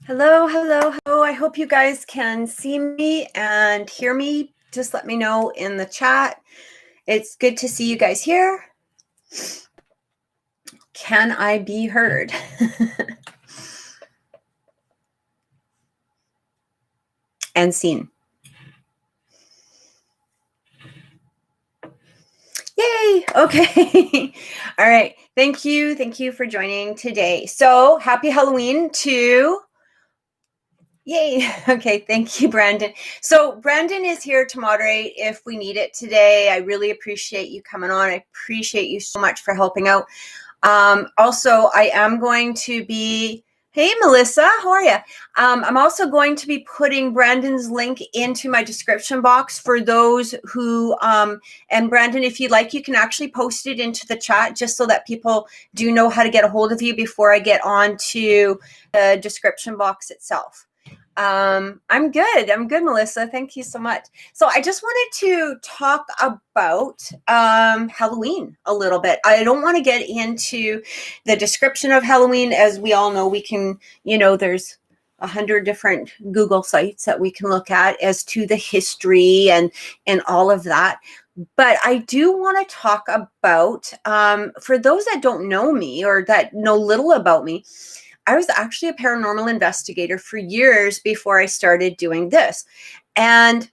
Hello, hello, hello. I hope you guys can see me and hear me. Just let me know in the chat. It's good to see you guys here. Can I be heard? And seen. Yay. Okay. All right. Thank you. Thank you for joining today. So happy Halloween to... Yay. Okay. Thank you, Brandon. So Brandon is here to moderate if we need it today. I really appreciate you coming on. I appreciate you so much for helping out. Also, I am going to be... Hey, Melissa, how are you? I'm also going to be putting Brandon's link into my description box for those who, and Brandon, if you'd like, you can actually post it into the chat just so that people do know how to get a hold of you before I get on to the description box itself. I'm good, Melissa. Thank you so much. So I just wanted to talk about Halloween a little bit. I don't want to get into the description of Halloween. As we all know, we can, there's 100 different Google sites that we can look at as to the history and all of that. But I do want to talk about, for those that don't know me or that know little about me, I was actually a paranormal investigator for years before I started doing this. And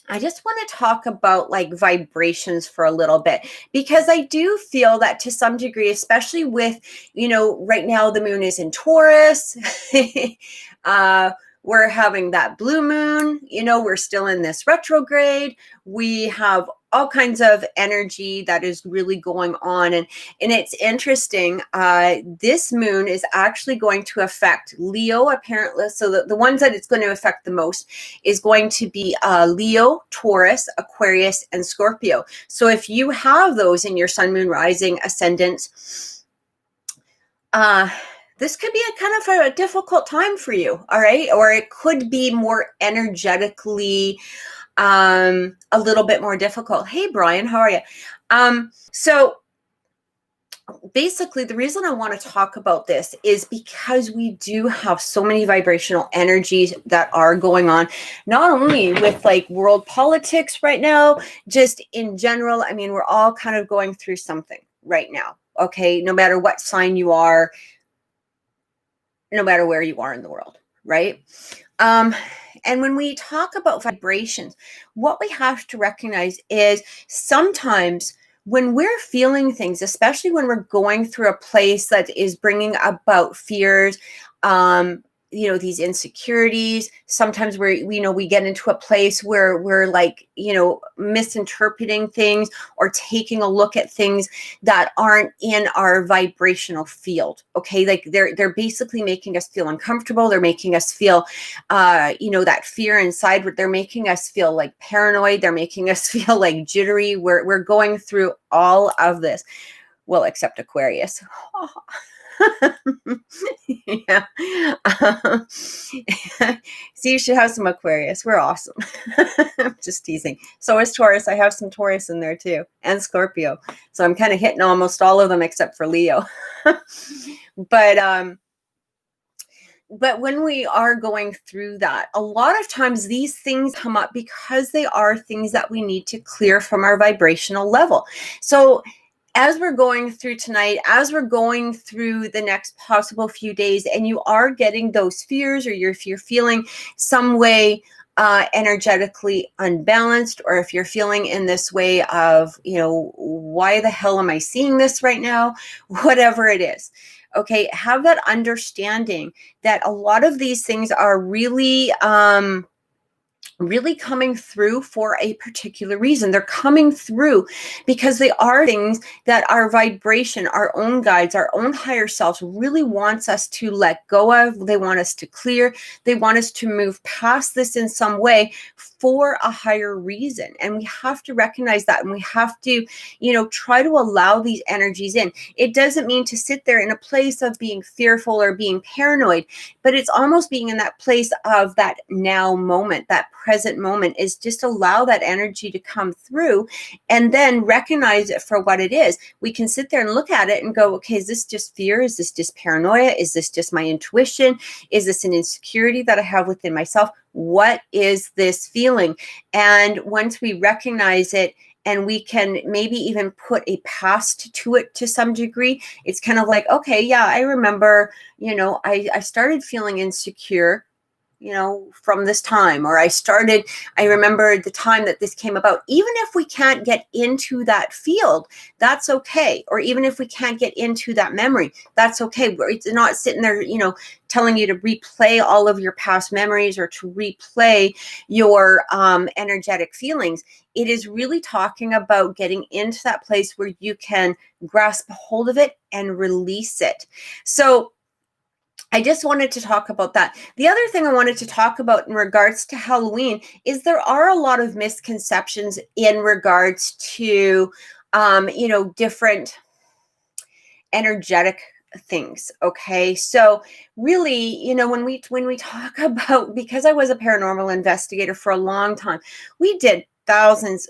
I just want to talk about like vibrations for a little bit, because I do feel that to some degree, especially with, right now the moon is in Taurus. We're having that blue moon, we're still in this retrograde. We have all kinds of energy that is really going on. And it's interesting. This moon is actually going to affect Leo, apparently. So the ones that it's going to affect the most is going to be Leo, Taurus, Aquarius, and Scorpio. So if you have those in your sun, moon, rising, ascendant, this could be a kind of a difficult time for you, all right? Or it could be more energetically a little bit more difficult. Hey, Brian, how are you? So basically, the reason I want to talk about this is because we do have so many vibrational energies that are going on, not only with like world politics right now, just in general. I mean, we're all kind of going through something right now, okay? No matter what sign you are, no matter where you are in the world, right? And when we talk about vibrations, what we have to recognize is sometimes when we're feeling things, especially when we're going through a place that is bringing about fears, these insecurities, sometimes we get into a place where we're like, misinterpreting things or taking a look at things that aren't in our vibrational field. Okay. Like they're basically making us feel uncomfortable. They're making us feel, that fear inside. They're making us feel like paranoid. They're making us feel like jittery. We're going through all of this. Well, except Aquarius. Yeah. So you should have some Aquarius. We're awesome. I'm just teasing. So is Taurus. I have some Taurus in there too, and Scorpio. So I'm kind of hitting almost all of them except for Leo. But when we are going through that, a lot of times these things come up because they are things that we need to clear from our vibrational level. So as we're going through tonight, as we're going through the next possible few days, and you are getting those fears, or if you're feeling some way energetically unbalanced, or if you're feeling in this way of, why the hell am I seeing this right now? Whatever it is. Okay, have that understanding that a lot of these things are really coming through for a particular reason. They're coming through because they are things that our vibration, our own guides, our own higher selves really wants us to let go of. They want us to clear. They want us to move past this in some way for a higher reason. And we have to recognize that, and we have to, try to allow these energies in. It doesn't mean to sit there in a place of being fearful or being paranoid, but it's almost being in that place of that now moment, that present present moment is just allow that energy to come through and then recognize it for what it is. We can sit there and look at it and go, okay, is this just fear? Is this just paranoia? Is this just my intuition? Is this an insecurity that I have within myself? What is this feeling? And once we recognize it, and we can maybe even put a past to it to some degree, it's kind of like, okay, yeah, I remember, I started feeling insecure, from this time, or I remember the time that this came about. Even if we can't get into that field, that's okay. Or even if we can't get into that memory, that's okay. It's not sitting there, telling you to replay all of your past memories or to replay your energetic feelings. It is really talking about getting into that place where you can grasp a hold of it and release it. So I just wanted to talk about that. The other thing I wanted to talk about in regards to Halloween is there are a lot of misconceptions in regards to, different energetic things. Okay. So really, when we talk about, because I was a paranormal investigator for a long time, we did thousands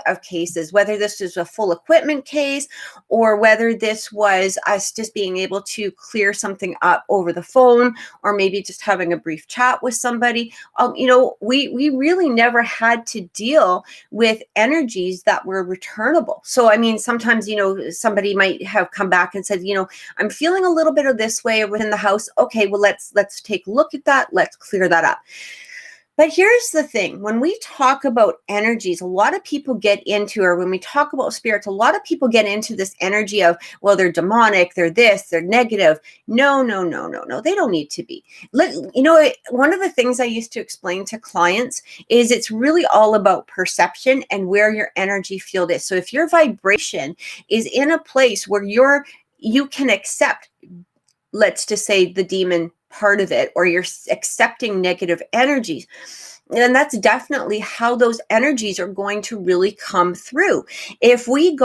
of cases, whether this was a full equipment case or whether this was us just being able to clear something up over the phone, or maybe just having a brief chat with somebody. We really never had to deal with energies that were returnable. So, I mean, sometimes, somebody might have come back and said, I'm feeling a little bit of this way within the house. Okay, well, let's take a look at that. Let's clear that up. But here's the thing. When we talk about energies, a lot of people get into, or when we talk about spirits, a lot of people get into this energy of, well, they're demonic, they're this, they're negative. No. They don't need to be. One of the things I used to explain to clients is it's really all about perception and where your energy field is. So if your vibration is in a place where you can accept, let's just say, the demon part of it, or you're accepting negative energies, and that's definitely how those energies are going to really come through. If we're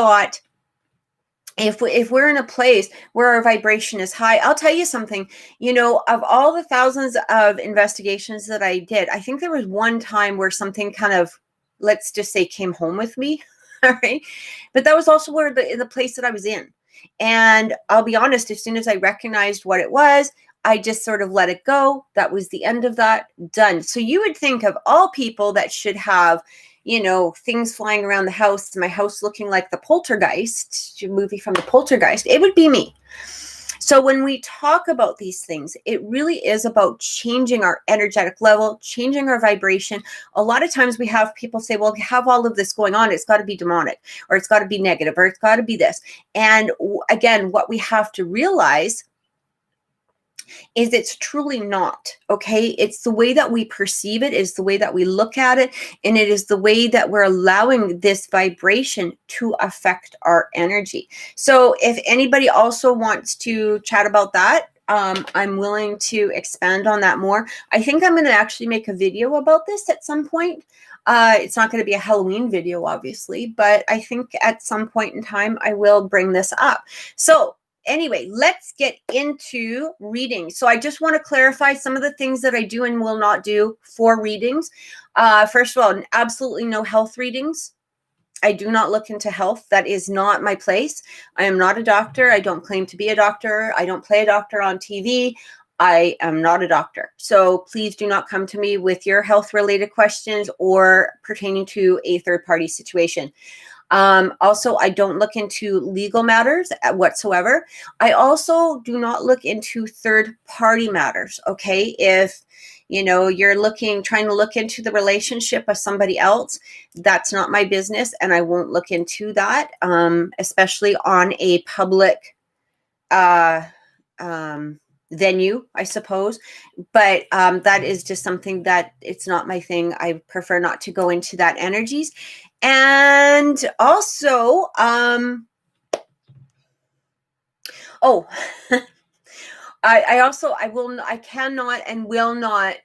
in a place where our vibration is high, I'll tell you something, of all the thousands of investigations that I did, I think there was one time where something kind of, let's just say, came home with me. All right. But that was also where the place that I was in. And I'll be honest, as soon as I recognized what it was, I just sort of let it go. That was the end of that. Done. So you would think of all people that should have, things flying around the house, my house looking like the Poltergeist, movie from the Poltergeist, it would be me. So when we talk about these things, it really is about changing our energetic level, changing our vibration. A lot of times we have people say, well, we have all of this going on, it's got to be demonic, or it's got to be negative, or it's got to be this. And again, what we have to realize is it's truly not, okay? It's the way that we perceive it, is the way that we look at it, and it is the way that we're allowing this vibration to affect our energy. So if anybody also wants to chat about that, I'm willing to expand on that more. I think I'm going to actually make a video about this at some point. It's not going to be a Halloween video, obviously, but I think at some point in time, I will bring this up. So anyway, let's get into readings. So I just want to clarify some of the things that I do and will not do for readings. First of all, absolutely no health readings. I do not look into health. That is not my place. I am not a doctor. I don't claim to be a doctor. I don't play a doctor on TV. I am not a doctor. So please do not come to me with your health-related questions or pertaining to a third-party situation. Also, I don't look into legal matters whatsoever. I also do not look into third-party matters, okay? If, you're trying to look into the relationship of somebody else, that's not my business, and I won't look into that, especially on a public venue, I suppose. But that is just something that it's not my thing. I prefer not to go into that energies. And also, I cannot and will not.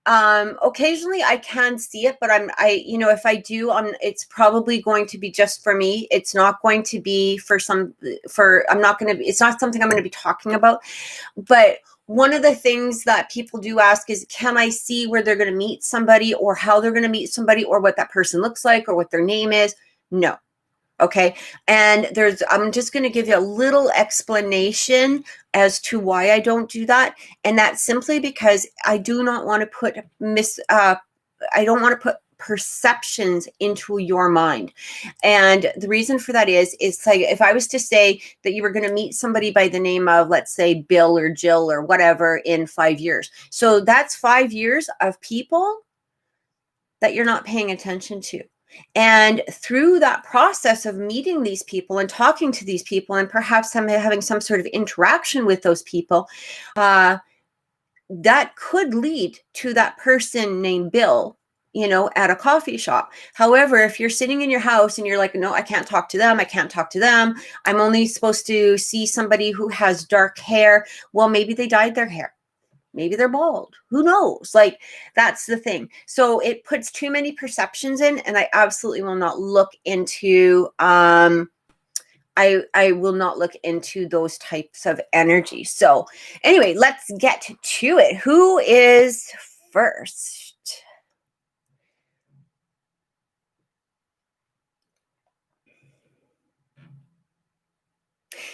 Occasionally I can see it, but if I do, it's probably going to be just for me. It's not going to be it's not something I'm going to be talking about. But one of the things that people do ask is, can I see where they're going to meet somebody or how they're going to meet somebody or what that person looks like or what their name is? No. Okay. And I'm just going to give you a little explanation as to why I don't do that. And that's simply because I do not want to put I don't want to put perceptions into your mind. And the reason for that is, it's like if I was to say that you were going to meet somebody by the name of, let's say, Bill or Jill or whatever in 5 years. So that's 5 years of people that you're not paying attention to. And through that process of meeting these people and talking to these people and perhaps having some sort of interaction with those people, that could lead to that person named Bill, at a coffee shop. However, if you're sitting in your house and you're like, no, I can't talk to them. I can't talk to them. I'm only supposed to see somebody who has dark hair. Well, maybe they dyed their hair. Maybe they're bald. Who knows? Like, that's the thing. So it puts too many perceptions in, and I absolutely will not look into, I will not look into those types of energy. So anyway, let's get to it. Who is first?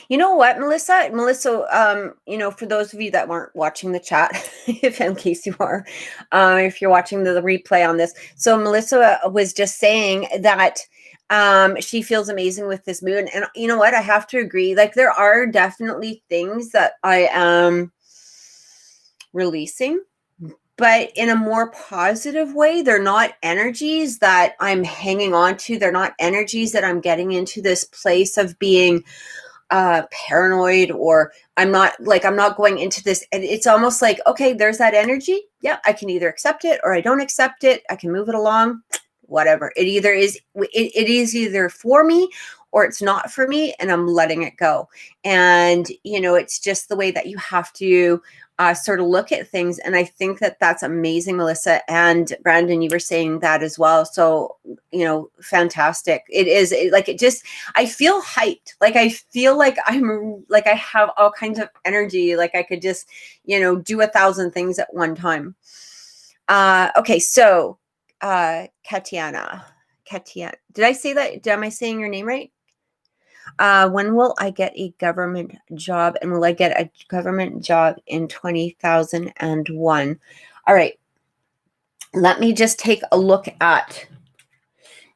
You know what, Melissa? For those of you that weren't watching the chat, if in case you are, if you're watching the replay on this. So Melissa was just saying that she feels amazing with this moon. And you know what? I have to agree. Like, there are definitely things that I am releasing, but in a more positive way. They're not energies that I'm hanging on to. They're not energies that I'm getting into this place of being paranoid, or I'm not going into this, and it's almost like, okay, there's that energy. Yeah, I can either accept it or I don't accept it. I can move it along, whatever. It is either for me or it's not for me, and I'm letting it go. And it's just the way that you have to sort of look at things. And I think that that's amazing, Melissa. And Brandon, you were saying that as well. So, fantastic. I feel hyped. Like, I feel like I have all kinds of energy. Like, I could just, do 1,000 things at one time. Okay. So, Katyana, did I say that? Am I saying your name right? When will I get a government job? And will I get a government job in 2001? All right. Let me just take a look at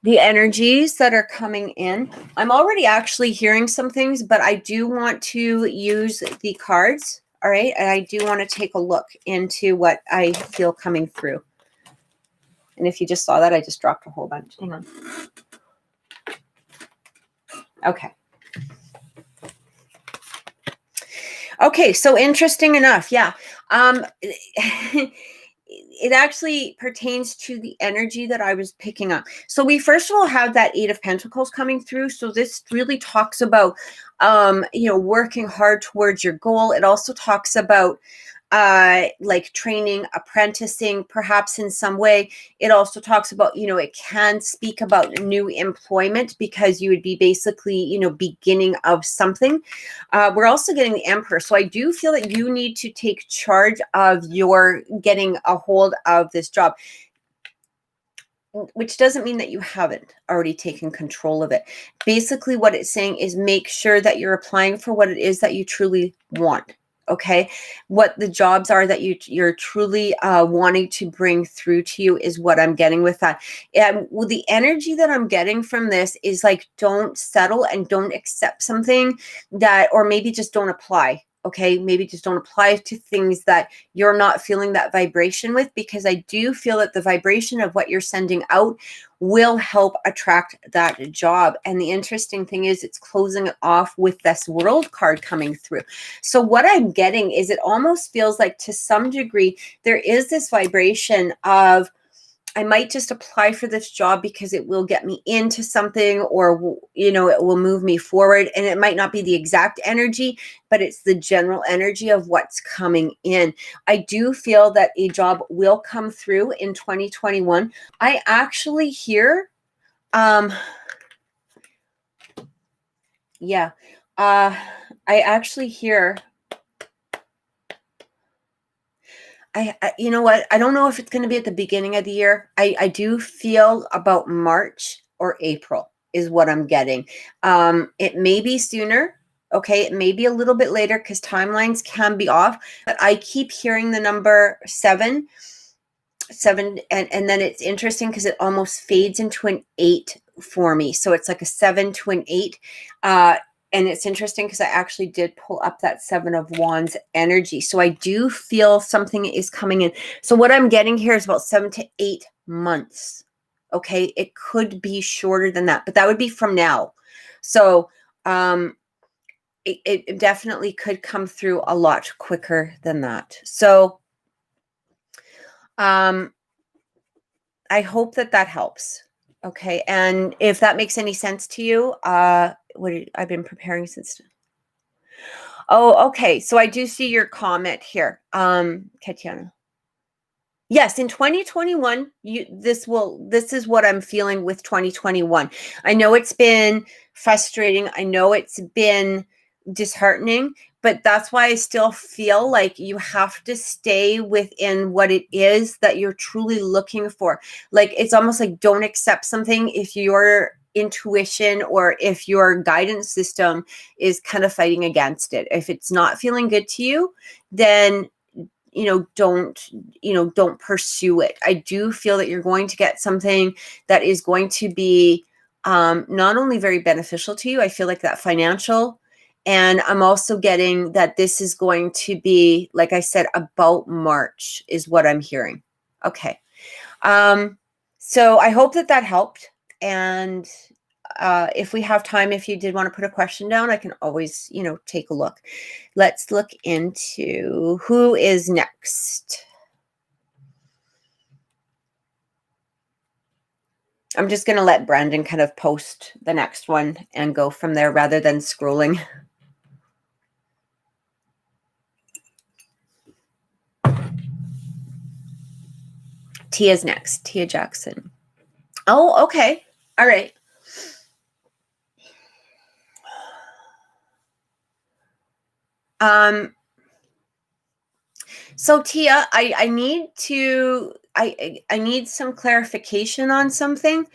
the energies that are coming in. I'm already actually hearing some things, but I do want to use the cards. All right. And I do want to take a look into what I feel coming through. And if you just saw that, I just dropped a whole bunch. Hang on. Okay. Okay, so interesting enough. Yeah. It actually pertains to the energy that I was picking up. So we first of all have that 8 of Pentacles coming through. So this really talks about, working hard towards your goal. It also talks about like training, apprenticing, perhaps in some way. It also talks about, it can speak about new employment, because you would be basically, beginning of something. We're also getting the Emperor. So I do feel that you need to take charge of your getting a hold of this job, which doesn't mean that you haven't already taken control of it. Basically, what it's saying is make sure that you're applying for what it is that you truly want. Okay, what the jobs are that you're truly wanting to bring through to you is what I'm getting with that. And well, the energy that I'm getting from this is like, don't settle and don't accept something that, or maybe just don't apply. Okay, maybe just don't apply to things that you're not feeling that vibration with, because I do feel that the vibration of what you're sending out will help attract that job. And the interesting thing is, it's closing it off with this World card coming through. So what I'm getting is, it almost feels like, to some degree, there is this vibration of, I might just apply for this job because it will get me into something, or, it will move me forward. And it might not be the exact energy, but it's the general energy of what's coming in. I do feel that a job will come through in 2021. I actually hear, I actually hear you know what? I don't know if it's going to be at the beginning of the year. I do feel about March or April is what I'm getting. It may be sooner. Okay. It may be a little bit later because timelines can be off, but I keep hearing the number 7, and then it's interesting because it almost fades into an 8 for me. So it's like a 7 to an 8. And it's interesting because I actually did pull up that 7 of Wands energy. So I do feel something is coming in. So what I'm getting here is about 7 to 8 months. Okay. It could be shorter than that, but that would be from now. So it definitely could come through a lot quicker than that. So I hope that helps. Okay. And if that makes any sense to you, I've been preparing since. Oh, okay. So I do see your comment here. Katiana. Yes, in 2021, this is what I'm feeling with 2021. I know it's been frustrating. I know it's been disheartening, but that's why I still feel like you have to stay within what it is that you're truly looking for. Like, it's almost like don't accept something if your intuition or if your guidance system is kind of fighting against it. If it's not feeling good to you, then don't pursue it. I do feel that you're going to get something that is going to be not only very beneficial to you. I feel like that financial, and I'm also getting that this is going to be, like I said, about March is what I'm hearing. Okay. So I hope that helped. And if we have time, if you did want to put a question down, I can always, take a look. Let's look into who is next. I'm just going to let Brandon kind of post the next one and go from there rather than scrolling. Tia's next. Tia Jackson. Oh, okay. All right. So Tia, I need some clarification on something,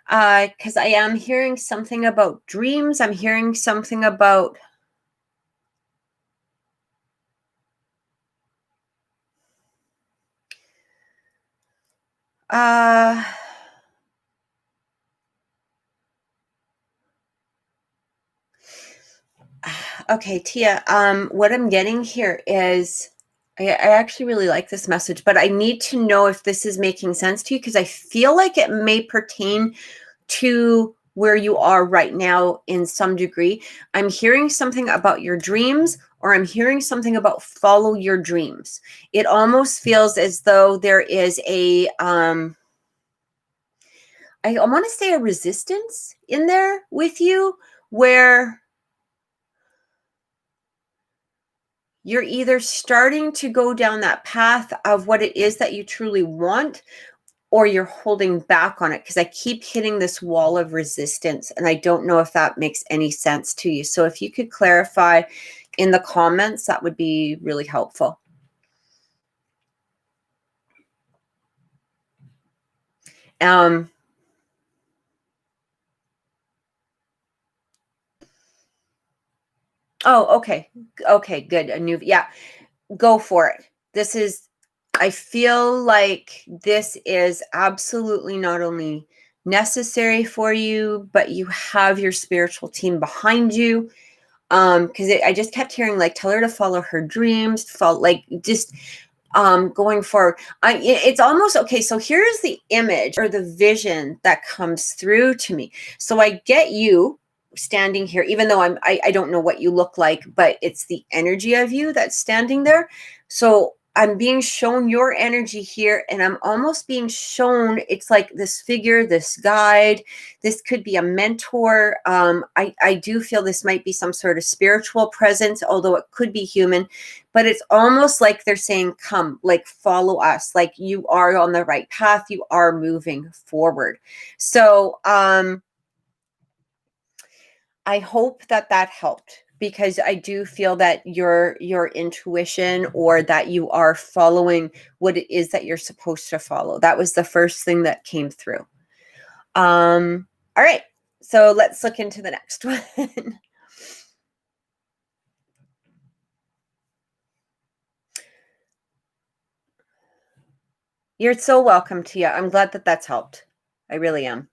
because I am hearing something about dreams. I'm hearing something about okay, Tia, what I'm getting here is I actually really like this message, but I need to know if this is making sense to you, because I feel like it may pertain to where you are right now in some degree. I'm hearing something about your dreams, or I'm hearing something about follow your dreams. It almost feels as though there is a I want to say a resistance in there with you, where you're either starting to go down that path of what it is that you truly want, or you're holding back on it, because I keep hitting this wall of resistance, and I don't know if that makes any sense to you. So if you could clarify in the comments, that would be really helpful. Oh, okay. Okay, good. Yeah, go for it. I feel like this is absolutely not only necessary for you, but you have your spiritual team behind you. Because I just kept hearing, like, tell her to follow her dreams, going forward. It's almost okay. So here's the image or the vision that comes through to me. So I get you standing here, even though I don't know what you look like, but it's the energy of you that's standing there. So I'm being shown your energy here, and I'm almost being shown, it's like this figure, this guide. This could be a mentor. I do feel this might be some sort of spiritual presence, although it could be human, but it's almost like they're saying, come, like, follow us. Like, you are on the right path. You are moving forward. So, I hope that helped. because I do feel that your intuition, or that you are following what it is that you're supposed to follow. That was the first thing that came through. All right, so let's look into the next one. You're so welcome, Tia. I'm glad that that's helped. I really am.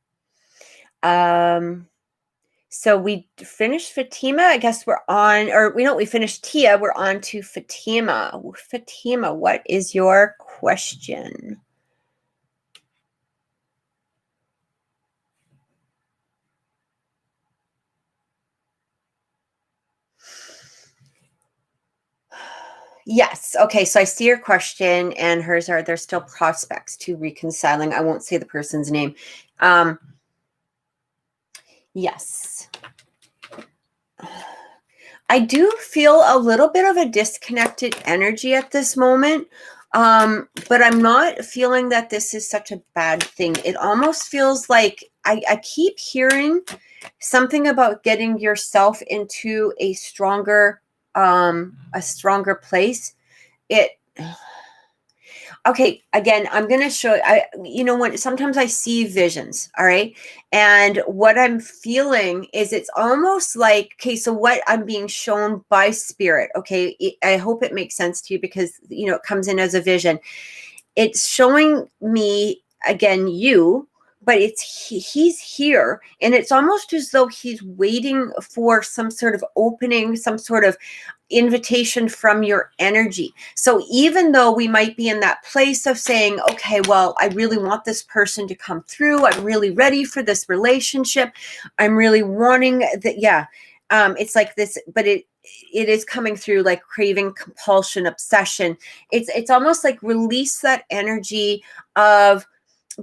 So we finished Fatima. I guess we're on, or we finished Tia. We're on to Fatima. Fatima, what is your question? Yes. Okay. So I see your question, and hers are, there's still prospects to reconciling. I won't say the person's name. Yes. I do feel a little bit of a disconnected energy at this moment. But I'm not feeling that this is such a bad thing. It almost feels like I keep hearing something about getting yourself into a stronger place. Okay, again, I'm going to show when sometimes I see visions, all right? And what I'm feeling is it's almost like, okay, so what I'm being shown by spirit, okay, I hope it makes sense to you, because, it comes in as a vision. It's showing me, again, you, but he's here, and it's almost as though he's waiting for some sort of opening, some sort of invitation from your energy. So even though we might be in that place of saying, okay, well, I really want this person to come through, I'm really ready for this relationship, I'm really wanting that, it's like this, but it is coming through like craving, compulsion, obsession. It's almost like release that energy of,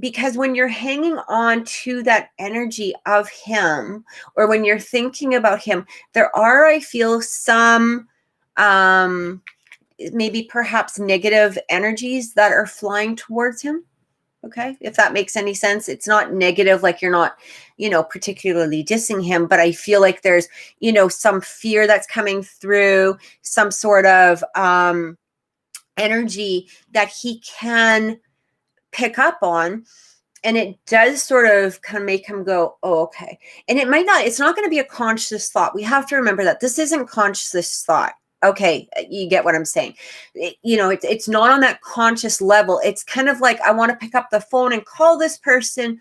because when you're hanging on to that energy of him, or when you're thinking about him, there are, I feel, some maybe perhaps negative energies that are flying towards him. Okay, if that makes any sense. It's not negative, like you're not, particularly dissing him, but I feel like there's, some fear that's coming through, some sort of energy that he can pick up on. And it does sort of kind of make him go, oh, okay. And it's not going to be a conscious thought. We have to remember that this isn't conscious thought. Okay, you get what I'm saying. It's not on that conscious level. It's kind of like, I want to pick up the phone and call this person,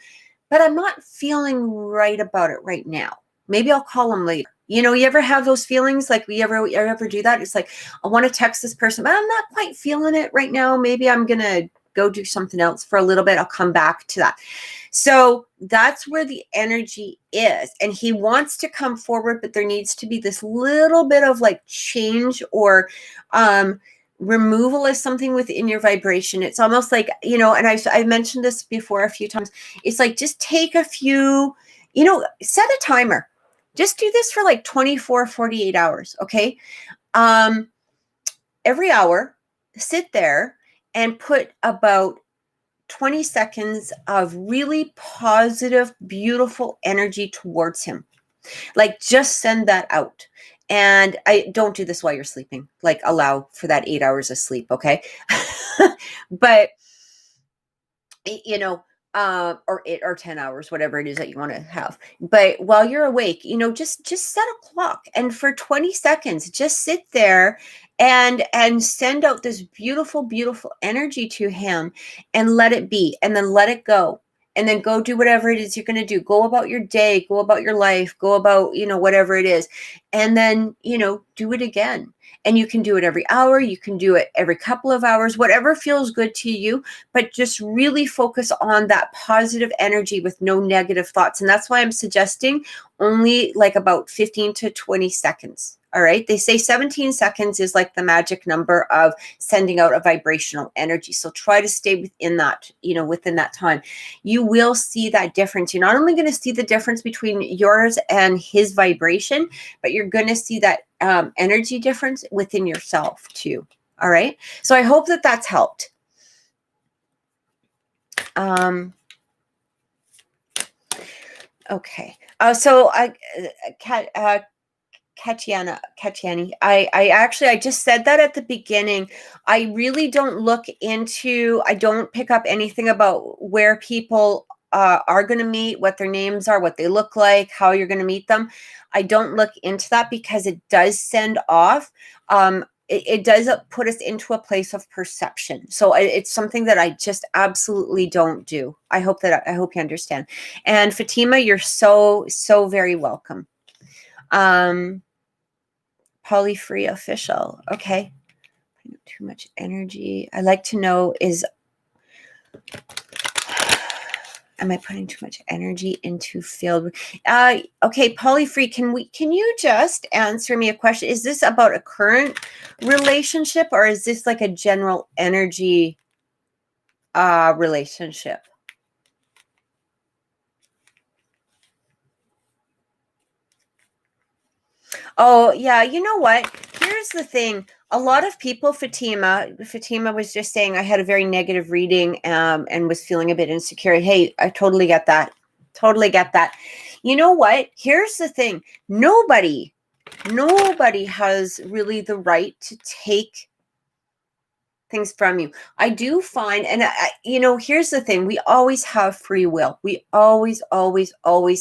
but I'm not feeling right about it right now. Maybe I'll call them later. You ever have those feelings? Like, we ever do that? It's like, I want to text this person, but I'm not quite feeling it right now. Maybe I'm going to go do something else for a little bit. I'll come back to that. So that's where the energy is. And he wants to come forward, but there needs to be this little bit of like change, or removal of something within your vibration. It's almost like, and I've mentioned this before a few times. It's like, just take a few, set a timer. Just do this for like 24, 48 hours. Okay. Every hour, sit there and put about 20 seconds of really positive, beautiful energy towards him. Like, just send that out. And I don't do this while you're sleeping. Like, allow for that 8 hours of sleep. Okay. But, or 8 or 10 hours, whatever it is that you want to have. But while you're awake, just set a clock, and for 20 seconds, just sit there and send out this beautiful, beautiful energy to him, and let it be, and then let it go. And then go do whatever it is you're going to do. Go about your day, go about your life, go about, whatever it is. And then, do it again. And you can do it every hour. You can do it every couple of hours, whatever feels good to you, but just really focus on that positive energy with no negative thoughts. And that's why I'm suggesting only like about 15 to 20 seconds. All right. They say 17 seconds is like the magic number of sending out a vibrational energy. So try to stay within that, within that time. You will see that difference. You're not only going to see the difference between yours and his vibration, but you're going to see that energy difference within yourself too. All right. So I hope that that's helped. Okay. So Katiani. I just said that at the beginning. I really don't look into, I don't pick up anything about where people are going to meet, what their names are, what they look like, how you're going to meet them. I don't look into that because it does send off. It does put us into a place of perception. So it's something that I just absolutely don't do. I hope you understand. And Fatima, you're so very welcome. Polyfree official. Okay. Too much energy. I like to know is, am I putting too much energy into field? Okay, Polyfree, can you just answer me a question? Is this about a current relationship, or is this like a general energy relationship? Oh, yeah. You know what? Here's the thing. A lot of people, Fatima was just saying I had a very negative reading and was feeling a bit insecure. Hey, I totally get that. Totally get that. You know what? Here's the thing. Nobody has really the right to take things from you. I do find, and here's the thing, we always have free will. We always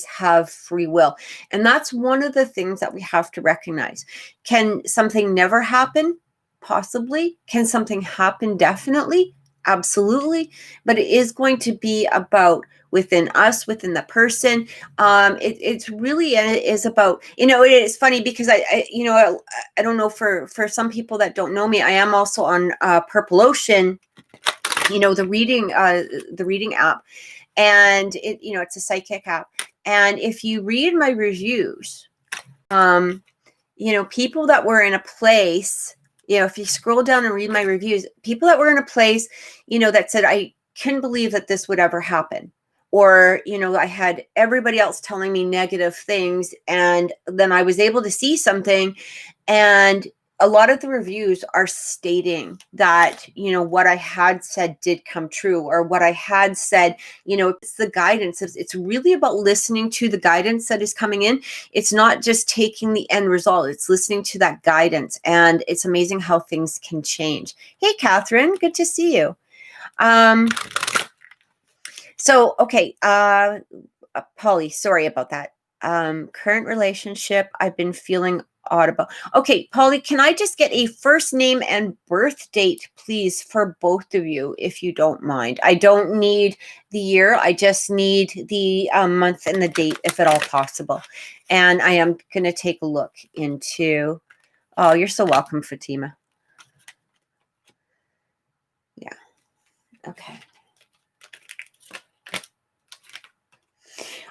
have free will. And that's one of the things that we have to recognize. Can something never happen? Possibly. Can something happen? Definitely. Absolutely. But it is going to be about within us, within the person. It's really, and it is about, it is funny because I don't know, for some people that don't know me, I am also on Purple Ocean, the reading app, and it's a psychic app. And if you read my reviews, people that were in a place, if you scroll down and read my reviews, people that were in a place, that said, I couldn't believe that this would ever happen. Or, I had everybody else telling me negative things. And then I was able to see something. And a lot of the reviews are stating that, what I had said did come true, or what I had said, it's the guidance. It's really about listening to the guidance that is coming in. It's not just taking the end result. It's listening to that guidance. And it's amazing how things can change. Hey, Cathryn, good to see you. So, okay, Polly, sorry about that. Current relationship, I've been feeling odd about. Okay, Polly, can I just get a first name and birth date, please, for both of you, if you don't mind? I don't need the year. I just need the month and the date, if at all possible. And I am going to take a look into, oh, you're so welcome, Fatima. Yeah. Okay.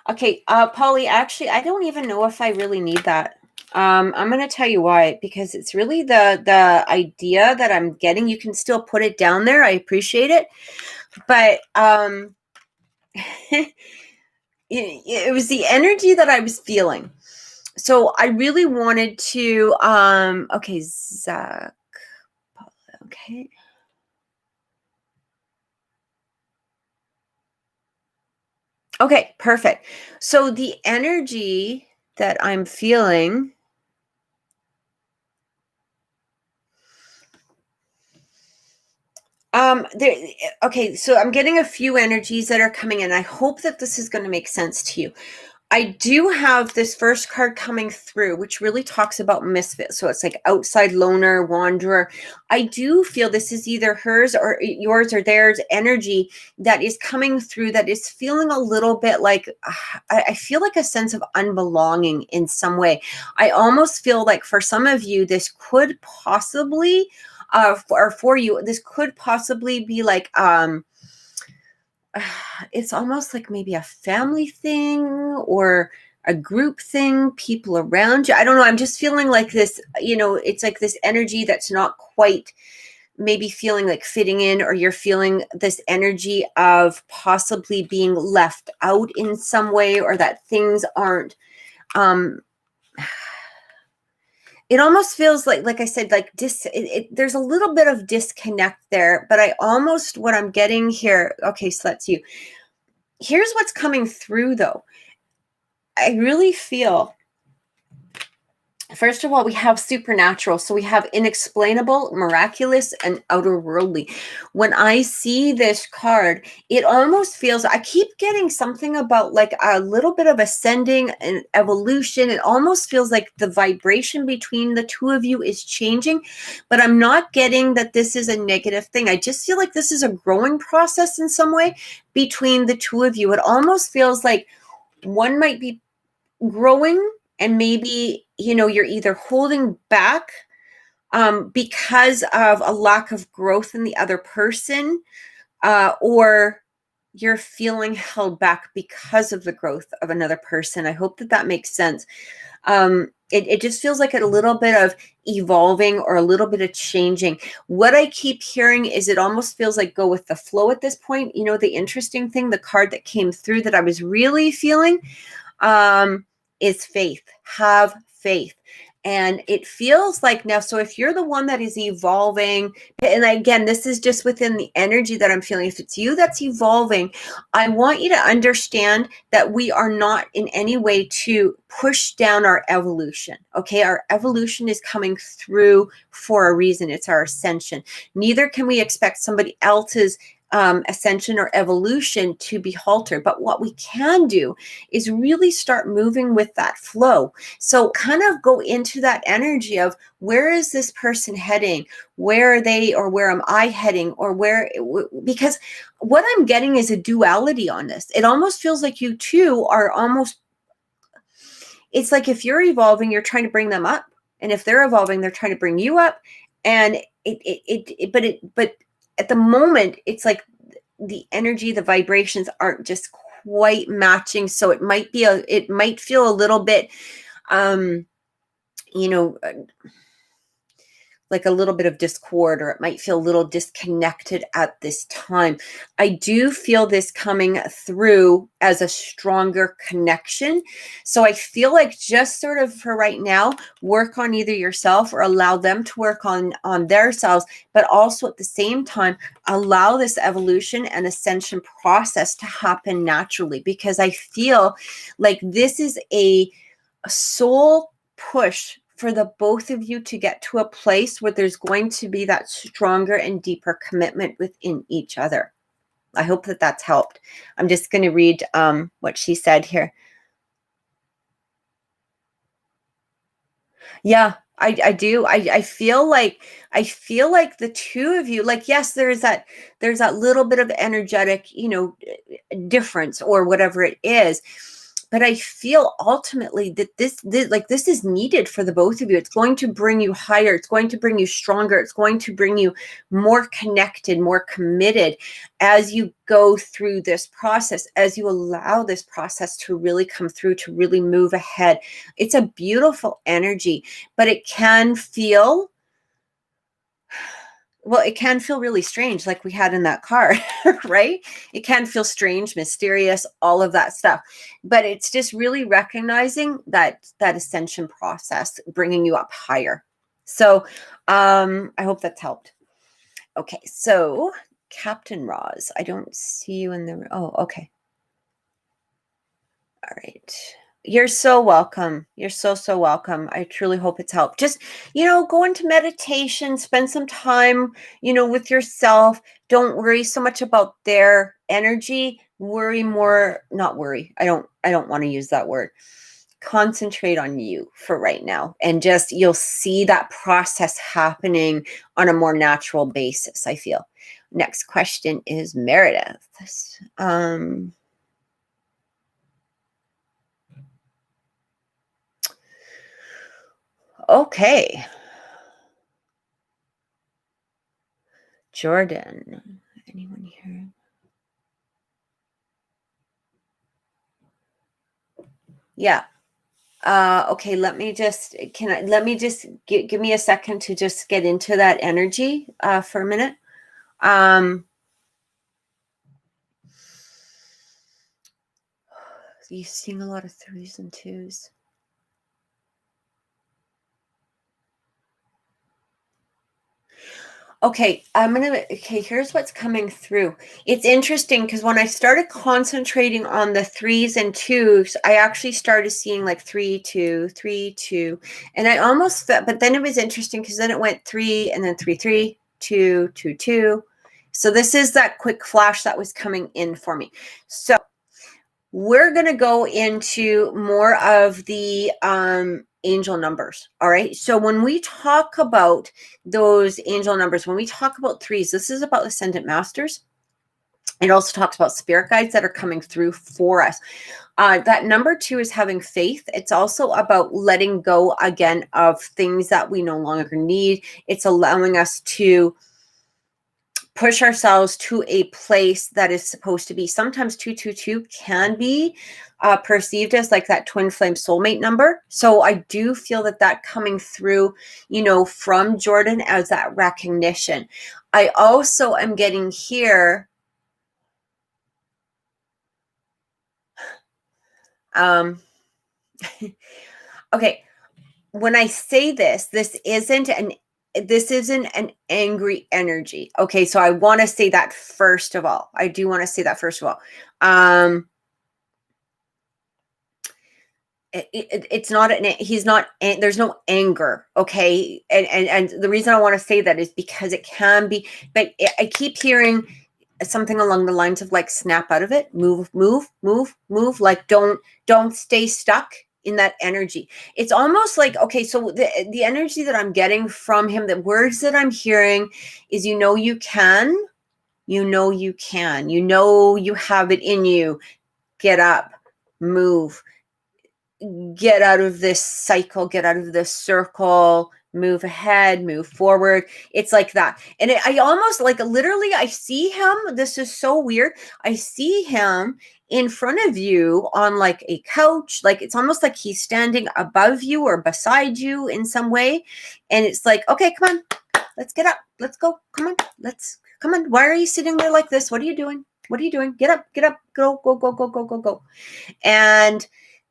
Okay, Polly, actually, I don't even know if I really need that. I'm going to tell you why, because it's really the idea that I'm getting. You can still put it down there. I appreciate it. But it was the energy that I was feeling. So I really wanted to, okay, Zach, okay. Okay, perfect. So the energy that I'm feeling, okay, so I'm getting a few energies that are coming in. I hope that this is going to make sense to you. I do have this first card coming through, which really talks about misfit. So it's like outside loner, wanderer. I do feel this is either hers or yours or theirs energy that is coming through, that is feeling a little bit like, I feel like a sense of unbelonging in some way. I almost feel like for some of you, this could possibly, or for you, this could possibly be like, it's almost like maybe a family thing or a group thing, people around you. I don't know. I'm just feeling like this, it's like this energy that's not quite maybe feeling like fitting in, or you're feeling this energy of possibly being left out in some way, or that things aren't, it almost feels like I said, like there's a little bit of disconnect there, but what I'm getting here. Okay, so that's you. Here's what's coming through though. I really feel First of all, we have supernatural. So we have inexplainable, miraculous, and outerworldly. When I see this card, it almost feels, I keep getting something about like a little bit of ascending and evolution. It almost feels like the vibration between the two of you is changing, but I'm not getting that this is a negative thing. I just feel like this is a growing process in some way between the two of you. It almost feels like one might be growing, and maybe, you know, you're either holding back because of a lack of growth in the other person, or you're feeling held back because of the growth of another person. I hope that that makes sense. It just feels like a little bit of evolving or a little bit of changing. What I keep hearing is it almost feels like go with the flow at this point. You know, the interesting thing, the card that came through that I was really feeling is faith. Have faith. And it feels like now, so if you're the one that is evolving, and again, this is just within the energy that I'm feeling, if it's you that's evolving, I want you to understand that we are not in any way to push down our evolution. Okay. Our evolution is coming through for a reason. It's our ascension. Neither can we expect somebody else's ascension or evolution to be halted. But what we can do is really start moving with that flow. So kind of go into that energy of where is this person heading? Where are they, or where am I heading? Or where, because what I'm getting is a duality on this. It almost feels like you two are almost, it's like if you're evolving, you're trying to bring them up. And if they're evolving, they're trying to bring you up. And but at the moment, it's like the energy, the vibrations aren't just quite matching. So it might be it might feel a little bit, you know, like a little bit of discord, or it might feel a little disconnected at this time. I do feel this coming through as a stronger connection. So I feel like just sort of for right now, work on either yourself or allow them to work on themselves, but also at the same time, allow this evolution and ascension process to happen naturally, because I feel like this is a soul push for the both of you to get to a place where there's going to be that stronger and deeper commitment within each other. I hope that that's helped. I'm just going to read what she said here. Yeah, I do. I feel like the two of you, like, yes, there's that little bit of energetic, you know, difference or whatever it is. But I feel ultimately that this is needed for the both of you. It's going to bring you higher. It's going to bring you stronger. It's going to bring you more connected, more committed as you go through this process, as you allow this process to really come through, to really move ahead. It's a beautiful energy, but it can feel, well, it can feel really strange, like we had in that card, right? It can feel strange, mysterious, all of that stuff. But it's just really recognizing that ascension process, bringing you up higher. So I hope that's helped. Okay, so Captain Roz, I don't see you in the, oh, okay. All right. You're so welcome. You're so welcome. I truly hope it's helped. Just, you know, go into meditation, spend some time, you know, with yourself. Don't worry so much about their energy. Worry more, not worry. I don't want to use that word. Concentrate on you for right now. And just, you'll see that process happening on a more natural basis, I feel. Next question is Meredith. Okay. Jordan. Anyone here? Yeah. Okay, let me just give me a second to just get into that energy for a minute. You seeing a lot of 3s and 2s. Okay, okay, here's what's coming through. It's interesting because when I started concentrating on the threes and twos, I actually started seeing like 3, 2, 3, 2. And I almost felt, but then it was interesting because then it went 3 and then 3, 3, 2, 2, 2. So this is that quick flash that was coming in for me. So we're going to go into more of the angel numbers. All right. So when we talk about those angel numbers, when we talk about threes, this is about ascendant masters. It also talks about spirit guides that are coming through for us. That number 2 is having faith. It's also about letting go again of things that we no longer need. It's allowing us to push ourselves to a place that is supposed to be. Sometimes 222 can be perceived as like that twin flame soulmate number. So I do feel that coming through, from Jordan as that recognition. I also am getting here. Okay. When I say this isn't an angry energy. Okay, so I want to say that first of all. I do want to say that first of all. It's not he's not, there's no anger. Okay, and the reason I want to say that is because it can be, but I keep hearing something along the lines of like snap out of it, move, like don't stay stuck in that energy. It's almost like, okay, so the energy that I'm getting from him, the words that I'm hearing is, you can, you have it in you. Get up, move, get out of this cycle, get out of this circle, move ahead, move forward. It's like that. And I almost like literally, I see him. This is so weird. I see him in front of you on like a couch. Like it's almost like he's standing above you or beside you in some way. And it's like, okay, come on, let's get up. Let's go. Come on. Why are you sitting there like this? What are you doing? Get up, go.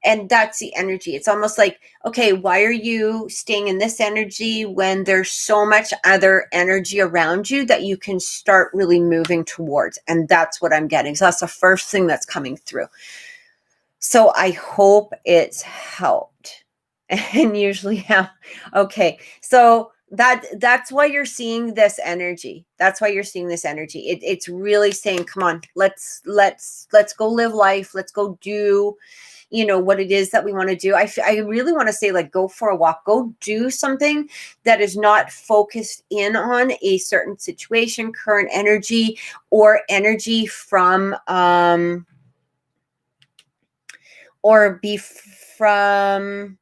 And that's the energy. It's almost like, okay, why are you staying in this energy when there's so much other energy around you that you can start really moving towards? And that's what I'm getting. So that's the first thing that's coming through. So I hope it's helped. And usually, yeah. Okay. So that's why you're seeing this energy. That's why you're seeing this energy. It's really saying, come on, let's go live life. Let's go do what it is that we want to do. I really want to say, like, go for a walk, go do something that is not focused in on a certain situation, current energy, or energy from, or be from,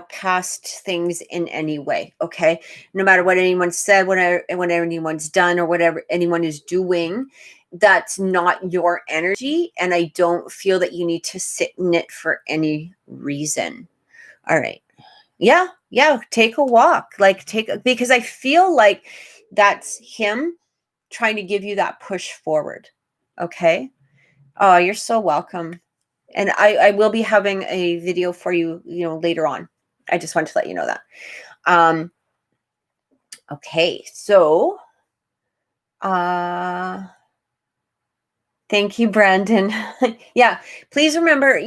past things in any way. Okay. No matter what anyone said, when anyone's done or whatever anyone is doing, that's not your energy. And I don't feel that you need to sit in it for any reason. All right. Yeah. Take a walk, because I feel like that's him trying to give you that push forward. Okay. Oh, you're so welcome. And I will be having a video for you, later on. I just wanted to let you know that. Okay. So, thank you, Brandon. Yeah, please remember,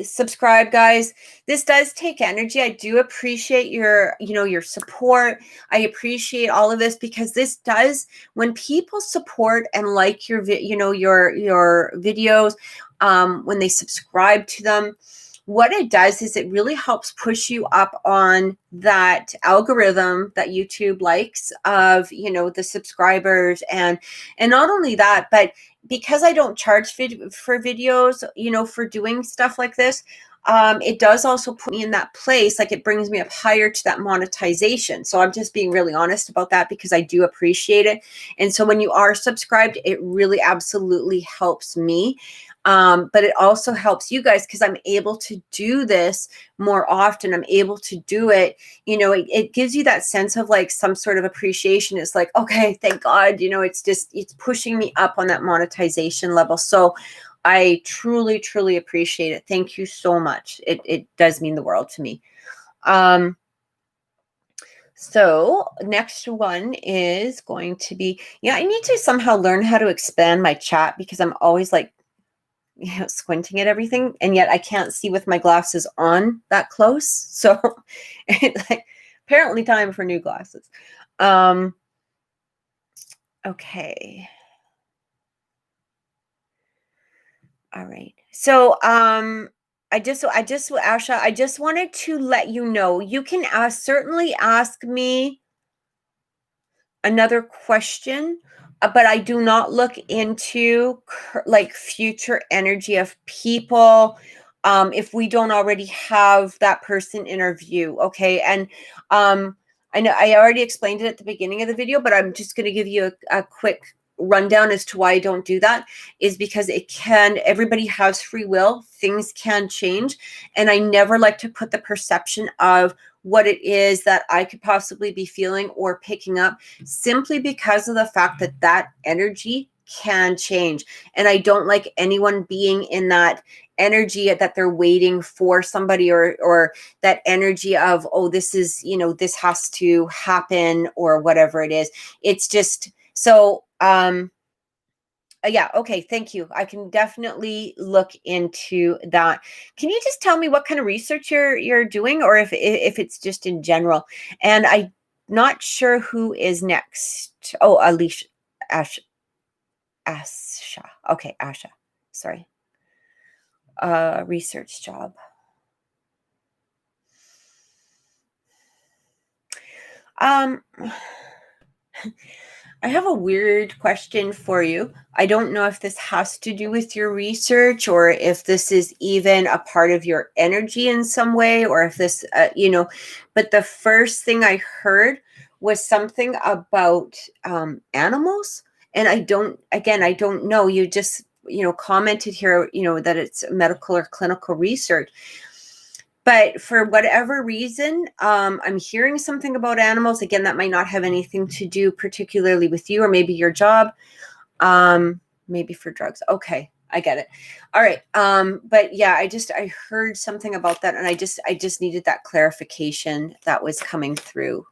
subscribe, guys. This does take energy. I do appreciate your support. I appreciate all of this because this does, when people support and like your videos, when they subscribe to them, what it does is it really helps push you up on that algorithm that YouTube likes of, the subscribers. And not only that, but because I don't charge for videos, for doing stuff like this, it does also put me in that place. Like, it brings me up higher to that monetization. So I'm just being really honest about that because I do appreciate it. And so when you are subscribed, it really absolutely helps me. But it also helps you guys because I'm able to do this more often. I'm able to do it. It gives you that sense of like some sort of appreciation. It's like, okay, thank God, it's pushing me up on that monetization level. So I truly, truly appreciate it. Thank you so much. It does mean the world to me. So next one is going to be, I need to somehow learn how to expand my chat because I'm always like, squinting at everything, and yet I can't see with my glasses on that close. So it's like apparently time for new glasses. Okay. All right. So Asha, I just wanted to let you know you can certainly ask me another question, but I do not look into like future energy of people if we don't already have that person in our view. Okay. And I know I already explained it at the beginning of the video, but I'm just going to give you a quick rundown as to why I don't do that, is because everybody has free will, things can change, and I never like to put the perception of what it is that I could possibly be feeling or picking up, simply because of the fact that that energy can change. And I don't like anyone being in that energy that they're waiting for somebody, or that energy of, oh, this is, this has to happen, or whatever it is. It's just so yeah, okay, thank you. I can definitely look into that. Can you just tell me what kind of research you're doing, or if it's just in general? And I'm not sure who is next. Oh, Alicia, Asha. Okay, Asha. Sorry. Research job. I have a weird question for you. I don't know if this has to do with your research, or if this is even a part of your energy in some way, or if this, but the first thing I heard was something about animals. And I don't know. You just, commented here, that it's medical or clinical research. But for whatever reason, I'm hearing something about animals. Again, that might not have anything to do particularly with you, or maybe your job, maybe for drugs. Okay, I get it. All right. But yeah, I heard something about that, and I just needed that clarification that was coming through.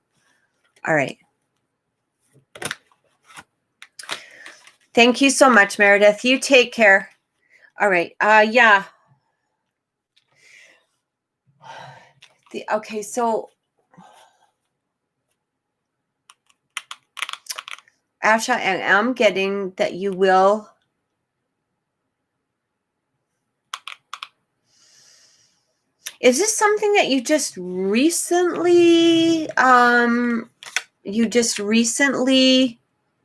All right. Thank you so much, Meredith. You take care. All right. Yeah. Okay, so Asha, I am getting that you will. Is this something that you just recently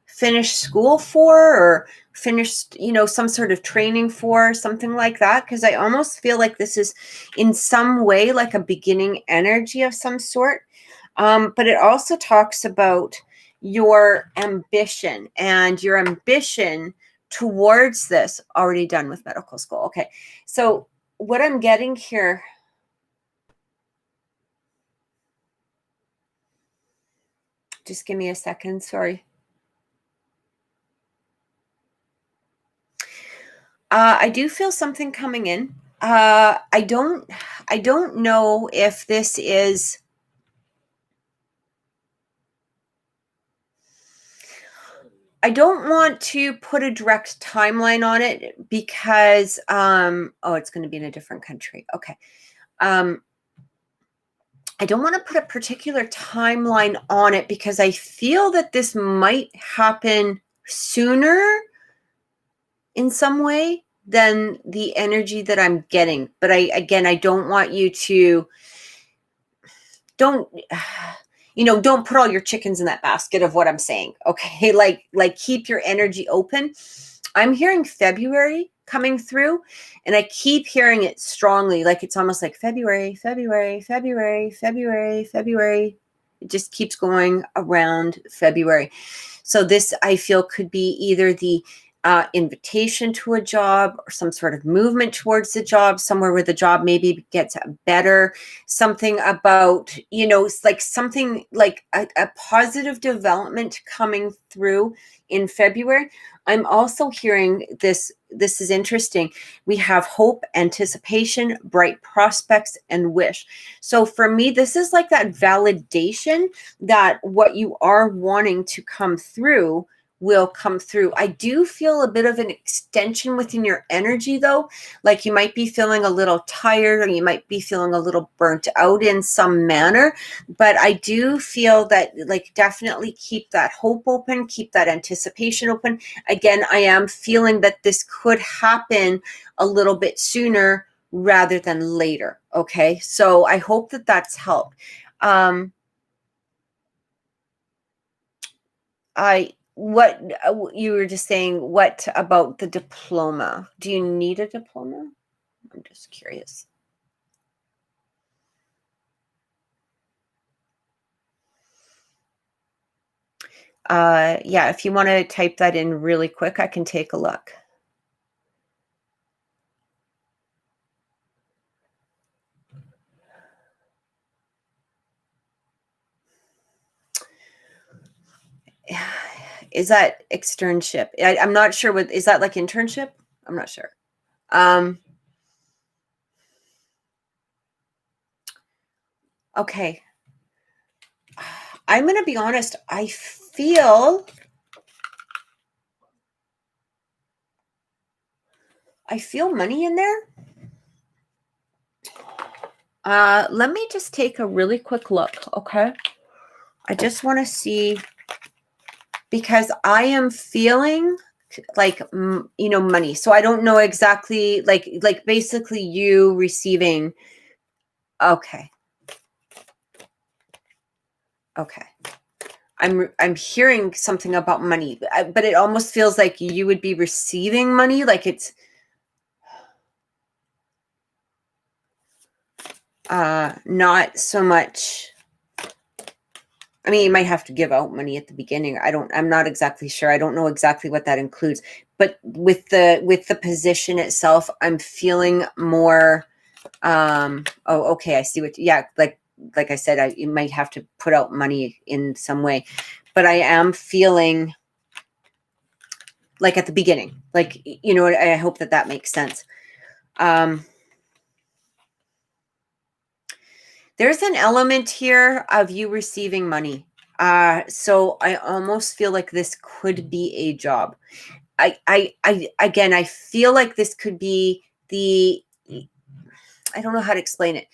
finished school for, or finished, some sort of training for, something like that? Because I almost feel like this is in some way like a beginning energy of some sort. But it also talks about your ambition towards this. Already done with medical school. Okay. So what I'm getting here, just give me a second. Sorry. I do feel something coming in. I don't know if this is. I don't want to put a direct timeline on it because, it's going to be in a different country. Okay. I don't want to put a particular timeline on it because I feel that this might happen sooner in some way than the energy that I'm getting. But I don't want you to, don't put all your chickens in that basket of what I'm saying. Okay. Like keep your energy open. I'm hearing February coming through, and I keep hearing it strongly. Like it's almost like February. It just keeps going around February. So this, I feel, could be either the invitation to a job, or some sort of movement towards the job, somewhere where the job maybe gets better, something about, like something like a positive development coming through in February. I'm also hearing this this is interesting. We have hope, anticipation, bright prospects, and wish. So for me, this is like that validation that what you are wanting to come through will come through. I do feel a bit of an extension within your energy though. Like you might be feeling a little tired, or you might be feeling a little burnt out in some manner. But I do feel that, like, definitely keep that hope open, keep that anticipation open. Again, I am feeling that this could happen a little bit sooner rather than later. Okay. So I hope that that's helped. What you were just saying, what about the diploma? Do you need a diploma? I'm just curious. Yeah, if you want to type that in really quick, I can take a look. Is that externship? I'm not sure what, is that like internship? I'm not sure. Okay. I'm going to be honest. I feel money in there. Let me just take a really quick look. Okay. I just want to see, because I am feeling like, money. So I don't know exactly, like basically you receiving. Okay. Okay. I'm hearing something about money, but it almost feels like you would be receiving money. Like it's, not so much. I mean, you might have to give out money at the beginning. I'm not exactly sure. I don't know exactly what that includes, but with the position itself, I'm feeling more, oh, okay. I see what, yeah. Like I said, you might have to put out money in some way, but I am feeling like at the beginning, like, I hope that makes sense. There's an element here of you receiving money. So I almost feel like this could be a job. Again, I feel like this could be I don't know how to explain it.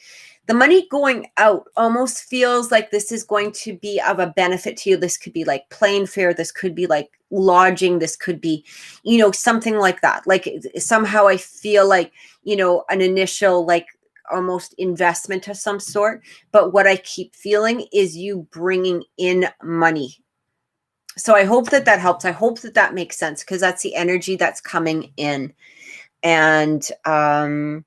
The money going out almost feels like this is going to be of a benefit to you. This could be like plane fare. This could be like lodging. This could be, something like that. Like somehow I feel like, an initial, like, almost investment of some sort. But what I keep feeling is you bringing in money. So I hope that helps. I hope that makes sense, because that's the energy that's coming in. And I'm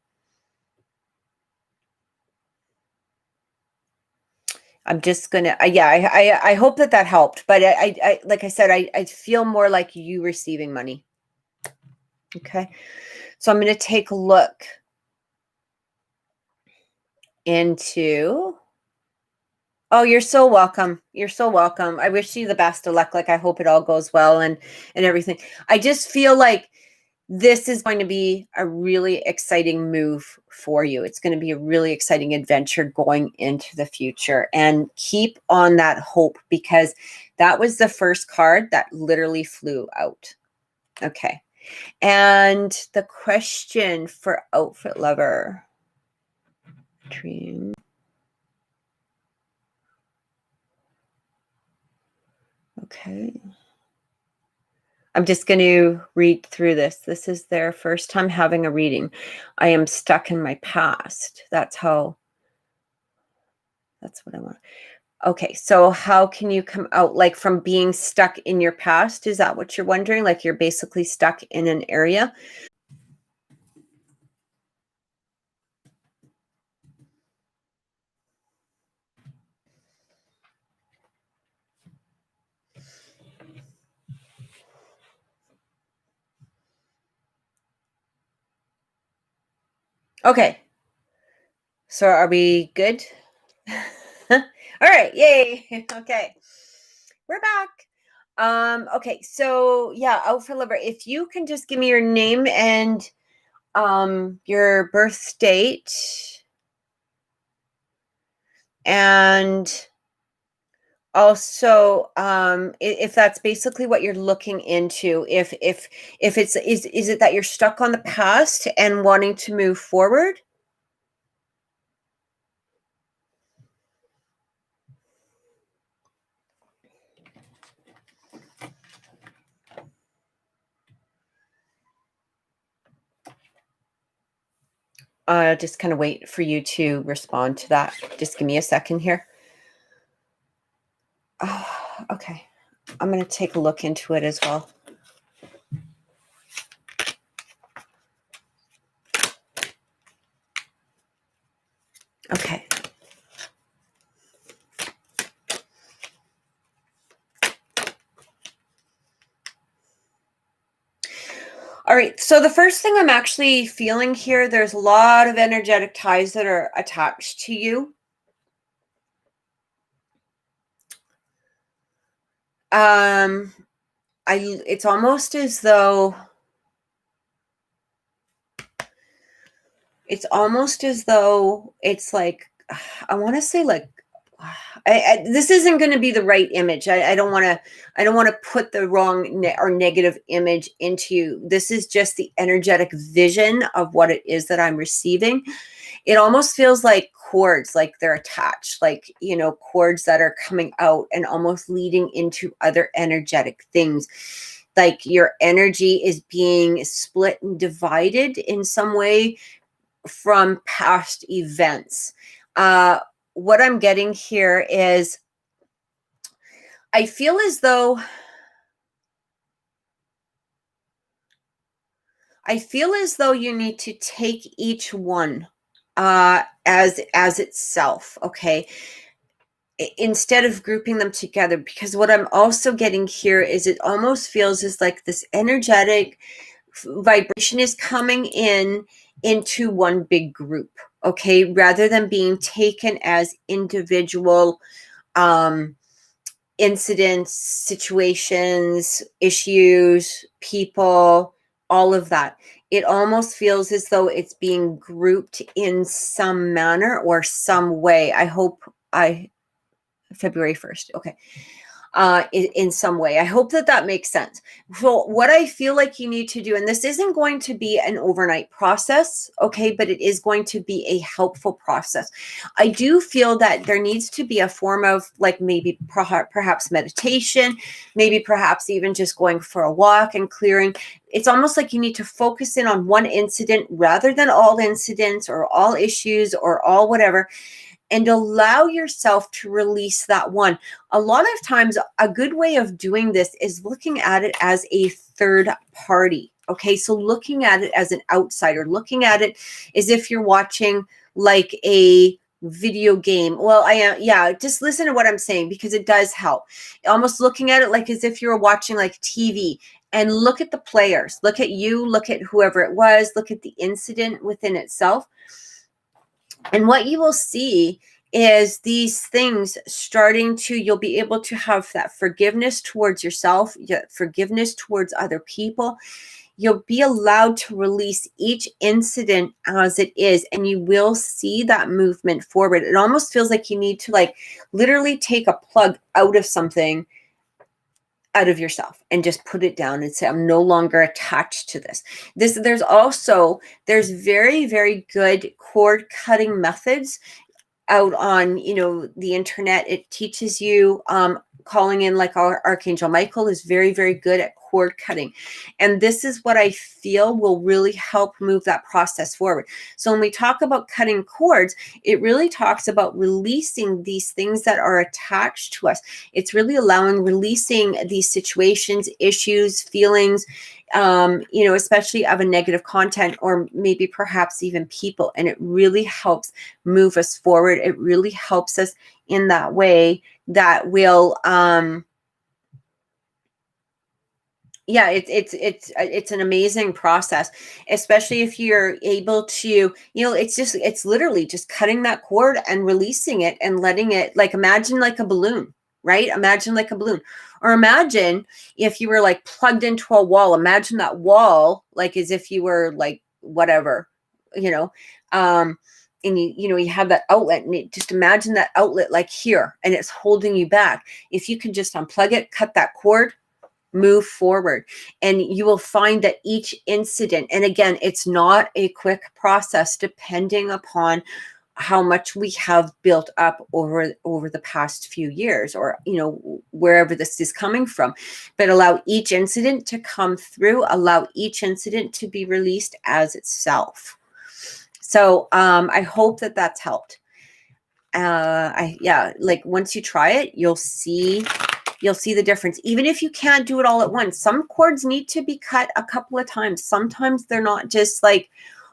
just gonna, I hope that helped. But I like I said, I feel more like you receiving money. Okay, so I'm gonna take a look into. Oh, you're so welcome. You're so welcome. I wish you the best of luck. Like, I hope it all goes well and everything. I just feel like this is going to be a really exciting move for you. It's going to be a really exciting adventure going into the future. And keep on that hope, because that was the first card that literally flew out. Okay. And the question for Outfit Lover. Dream. Okay. I'm just going to read through this. This is their first time having a reading. I am stuck in my past. That's what I want. Okay, so how can you come out, like, from being stuck in your past? Is that what you're wondering? Like you're basically stuck in an area? Okay. So are we good? All right. Yay. Okay. We're back. Okay, so yeah, out for Libra. If you can just give me your name and your birth date, and also if that's basically what you're looking into, if it's is it that you're stuck on the past and wanting to move forward? Just kind of wait for you to respond to that. Just give me a second here. Okay, I'm going to take a look into it as well. Okay. All right, so the first thing I'm actually feeling here, there's a lot of energetic ties that are attached to you. It's almost as though it's like, I want to say like, this isn't going to be the right image. I don't want to put the wrong or negative image into you. This is just the energetic vision of what it is that I'm receiving. It almost feels like cords, like they're attached, like, cords that are coming out and almost leading into other energetic things. Like your energy is being split and divided in some way from past events. What I'm getting here is I feel as though you need to take each one as itself, okay? Instead of grouping them together, because what I'm also getting here is it almost feels as like this energetic vibration is coming into one big group, okay, rather than being taken as individual incidents, situations, issues, people, all of that. It almost feels as though it's being grouped in some manner or some way. February 1st. Okay. In some way. I hope that makes sense. So what I feel like you need to do, and this isn't going to be an overnight process, okay, but it is going to be a helpful process. I do feel that there needs to be a form of like maybe perhaps meditation, maybe perhaps even just going for a walk and clearing. It's almost like you need to focus in on one incident rather than all incidents or all issues or all whatever, and allow yourself to release that one. A lot of times, a good way of doing this is looking at it as a third party. Okay, so looking at it as an outsider, looking at it as if you're watching like a video game. Well, just listen to what I'm saying because it does help. Almost looking at it like as if you were watching like TV, and look at the players, look at you, look at whoever it was, look at the incident within itself. And what you will see is these things you'll be able to have that forgiveness towards yourself, forgiveness towards other people. You'll be allowed to release each incident as it is, and you will see that movement forward. It almost feels like you need to like literally take a plug out of something, out of yourself, and just put it down and say, I'm no longer attached to this. There's very, very good cord cutting methods out on, the internet. It teaches you, calling in like our Archangel Michael is very, very good at cord cutting. And this is what I feel will really help move that process forward. So when we talk about cutting cords, it really talks about releasing these things that are attached to us. It's really releasing these situations, issues, feelings, especially of a negative content or maybe perhaps even people. And it really helps move us forward. It really helps us in that way that will, it's an amazing process, especially if you're able to, it's literally just cutting that cord and releasing it and letting it, like, imagine like a balloon, right? Imagine like a balloon. Or imagine if you were like plugged into a wall. Imagine that wall like as if you were like whatever, you know, and you have that outlet, and just imagine that outlet like here, and it's holding you back. If you can just unplug it, cut that cord, move forward, and you will find that each incident, and again, it's not a quick process depending upon how much we have built up over the past few years, or wherever this is coming from, but allow each incident to come through, allow each incident to be released as itself. So I hope that that's helped. Like once you try it, you'll see the difference. Even if you can't do it all at once, some cords need to be cut a couple of times. Sometimes they're not just like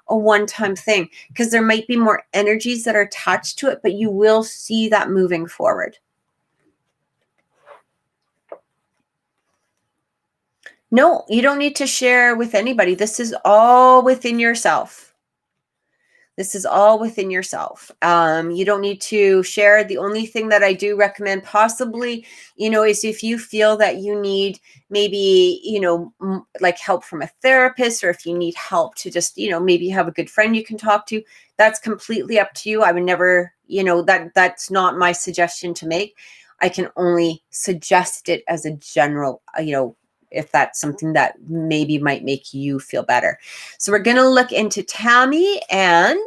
a one-time thing, because there might be more energies that are attached to it, but you will see that moving forward. No, you don't need to share with anybody. This is all within yourself. This is all within yourself. You don't need to share. The only thing that I do recommend possibly, is if you feel that you need maybe, like help from a therapist, or if you need help to just, maybe have a good friend you can talk to, that's completely up to you. I would never, that's not my suggestion to make. I can only suggest it as a general, if that's something that maybe might make you feel better. So we're going to look into Tammy, and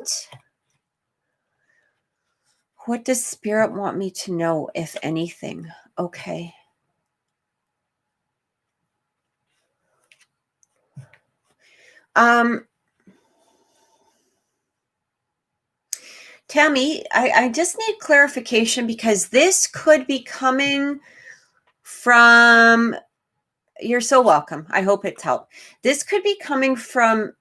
what does Spirit want me to know, if anything? Okay. Tammy, I just need clarification, because this could be coming from... You're so welcome. I hope it's helped. This could be coming from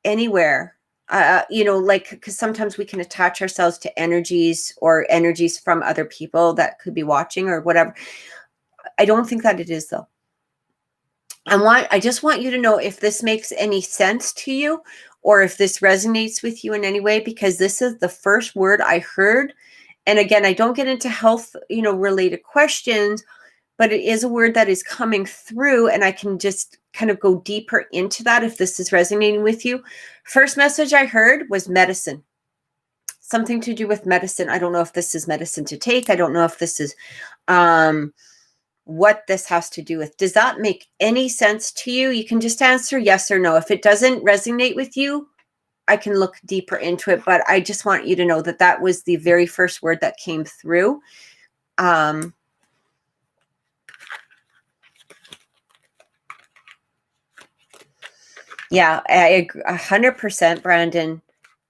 anywhere, like, because sometimes we can attach ourselves to energies, or energies from other people that could be watching or whatever. I don't think that it is, though. I just want you to know if this makes any sense to you, or if this resonates with you in any way, because this is the first word I heard. And again, I don't get into health, related questions, but it is a word that is coming through, and I can just kind of go deeper into that if this is resonating with you. First message I heard was medicine. Something to do with medicine. I don't know if this is medicine to take. I don't know if this is what this has to do with. Does that make any sense to you? You can just answer yes or no. If it doesn't resonate with you, I can look deeper into it, but I just want you to know that that was the very first word that came through. Yeah, I agree 100%, Brandon.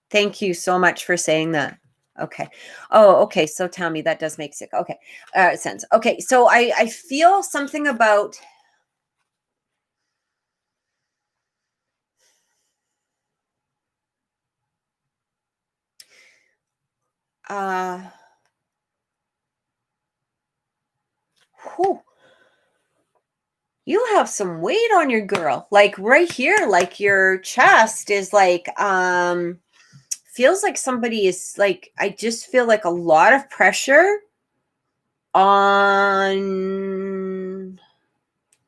Thank you so much for saying that. Okay. Oh, okay. So tell me, that does make sense. Okay. Sense. Okay. So I feel something about... You have some weight on your girl, like right here, like your chest is like, feels like somebody is like, I just feel like a lot of pressure on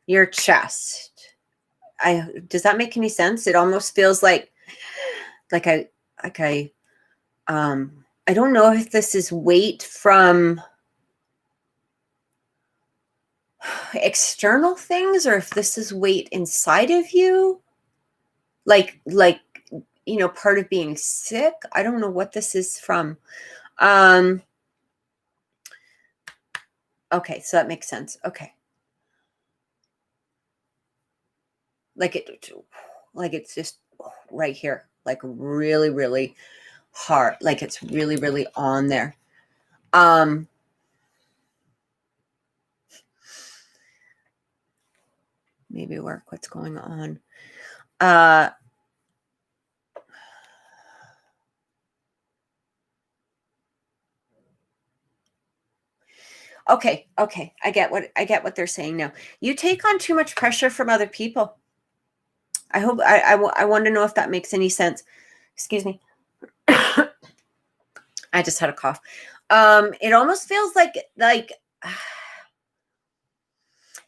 your chest. Does that make any sense? It almost feels like I don't know if this is weight from external things, or if this is weight inside of you, like part of being sick. I don't know what this is from. Okay, so that makes sense. Okay. Like it's just right here, like really, really hard. Like it's really, really on there. Maybe work what's going on. Okay. I get what they're saying now. You take on too much pressure from other people. I hope I want to know if that makes any sense. Excuse me. I just had a cough. It almost feels like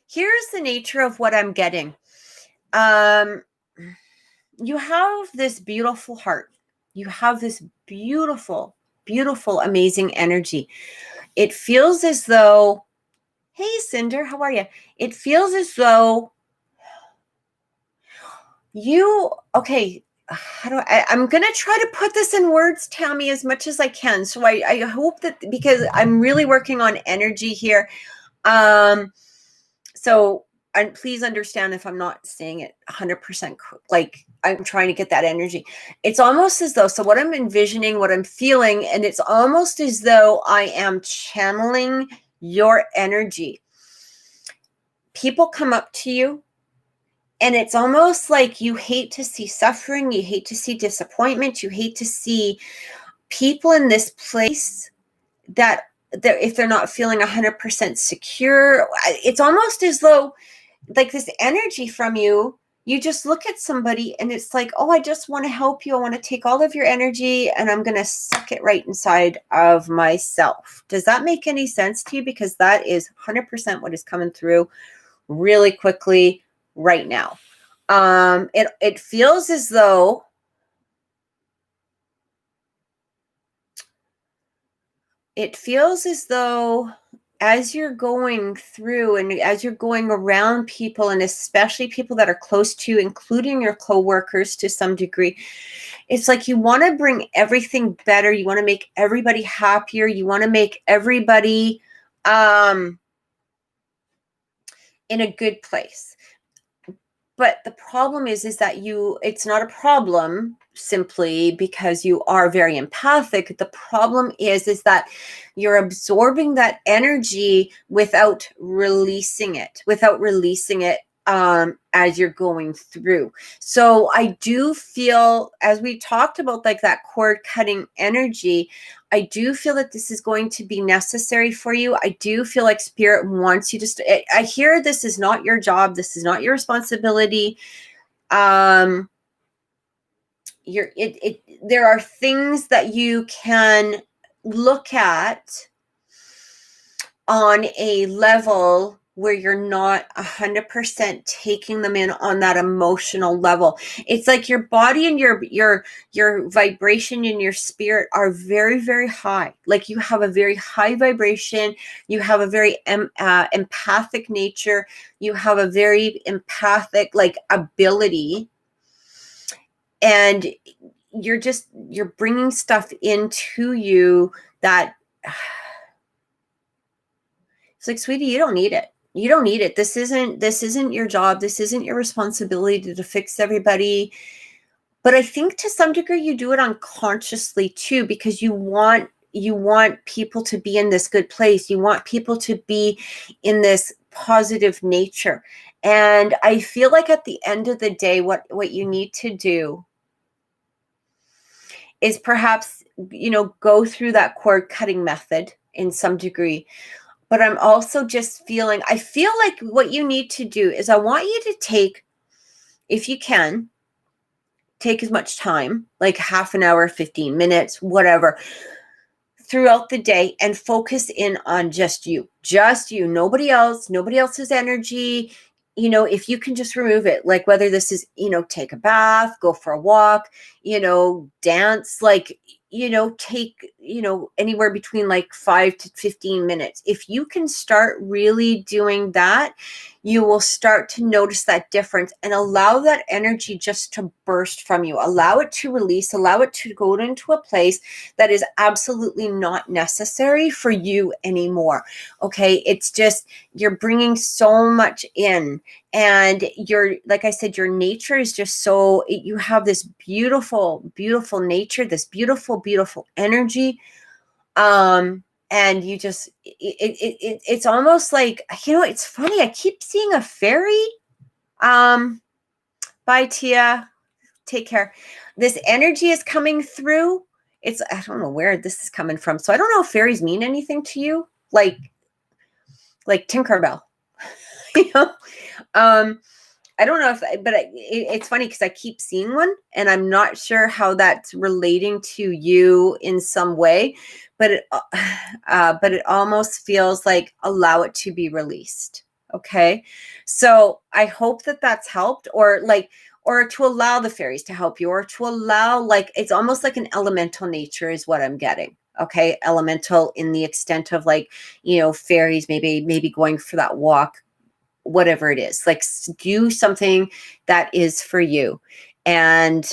here's the nature of what I'm getting. You have this beautiful heart. You have this beautiful, beautiful, amazing energy. It feels as though, hey, Cinder, how are you? It feels as though okay, I'm going to try to put this in words, Tammy, as much as I can. So I hope that, because I'm really working on energy here. So and please understand if I'm not saying it 100%, like I'm trying to get that energy. It's almost as though, so what I'm envisioning, what I'm feeling, and it's almost as though I am channeling your energy. People come up to you, and it's almost like you hate to see suffering, you hate to see disappointment, you hate to see people in this place that if they're not feeling 100% secure. It's almost as though, like, this energy from you, you just look at somebody and it's like, oh, I just want to help you. I want to take all of your energy and I'm going to suck it right inside of myself. Does that make any sense to you? Because that is 100% what is coming through really quickly right now. It feels as though as you're going through and as you're going around people, and especially people that are close to you, including your coworkers to some degree, it's like you want to bring everything better. You want to make everybody happier. You want to make everybody in a good place. But the problem is that it's not a problem simply because you are very empathic. The problem is that you're absorbing that energy without releasing it as you're going through. So I do feel, as we talked about, like that cord cutting energy, I do feel that this is going to be necessary for you. I do feel like Spirit wants you to I hear this is not your job. This is not your responsibility. There are things that you can look at on a level where you're not 100% taking them in on that emotional level. It's like your body and your vibration and your spirit are very, very high. Like you have a very high vibration. You have a very empathic nature. You have a very empathic ability. And you're bringing stuff into you that it's like, sweetie, you don't need it. You don't need it. This isn't your job. This isn't your responsibility to fix everybody. But I think to some degree you do it unconsciously too, because you want people to be in this good place. You want people to be in this positive nature. And I feel like at the end of the day, what you need to do is perhaps, go through that cord cutting method in some degree. But I'm also just I feel like what you need to do is I want you to take, if you can, take as much time, like half an hour, 15 minutes, whatever, throughout the day, and focus in on just you, nobody else's energy. If you can just remove it, like whether this is, take a bath, go for a walk, dance, take, anywhere between like 5 to 15 minutes. If you can start really doing that, you will start to notice that difference and allow that energy just to burst from you. Allow it to release, allow it to go into a place that is absolutely not necessary for you anymore. Okay. It's just, you're bringing so much in, and like I said, your nature is just you have this beautiful, beautiful nature, this beautiful, beautiful energy. And you just, it's almost like, it's funny. I keep seeing a fairy. Bye, Tia. Take care. This energy is coming through. I don't know where this is coming from. So I don't know if fairies mean anything to you, like Tinkerbell. I don't know but it's funny because I keep seeing one and I'm not sure how that's relating to you in some way, but it almost feels like allow it to be released. Okay. So I hope that that's helped, or to allow the fairies to help you, or to allow, like, it's almost like an elemental nature is what I'm getting. Okay. Elemental in the extent of, like, fairies, maybe going for that walk, whatever it is, like, do something that is for you. And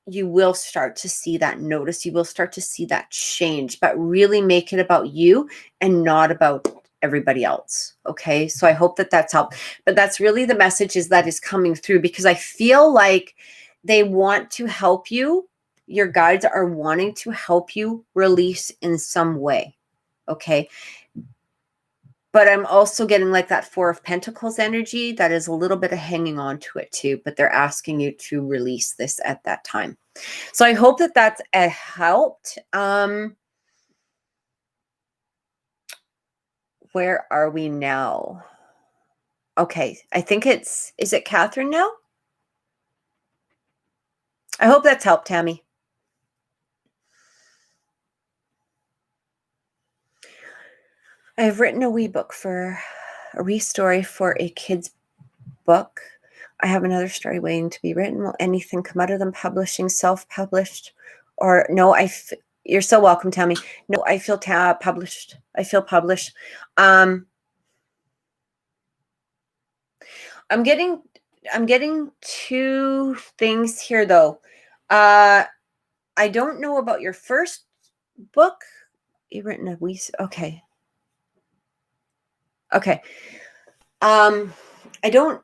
you will start to see that you will start to see that change, but really make it about you and not about everybody else. Okay. So I hope that that's helped, but that's really the message that is coming through, because I feel like they want to help you. Your guides are wanting to help you release in some way. Okay. But I'm also getting like that Four of Pentacles energy that is a little bit of hanging on to it too, but they're asking you to release this at that time. So I hope that that's helped. Where are we now? Okay, I think is it Cathryn now? I hope that's helped, Tammy. I've written a wee story for a kid's book. I have another story waiting to be written. Will anything come out of them? Publishing, self-published, or no? You're so welcome, Tammy. No, I feel published. I feel published. I'm getting two things here though. I don't know about your first book. You've written a wee. Okay. I don't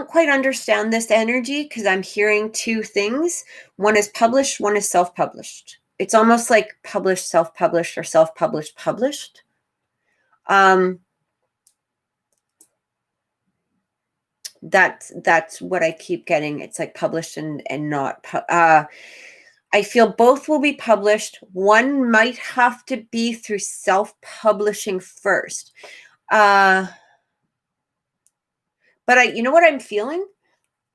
quite understand this energy, because I'm hearing two things. One is published, one is self-published. It's almost like published, self-published, or self-published, published. That's what I keep getting. It's like published and not. I feel both will be published. One might have to be through self-publishing first. But you know what I'm feeling?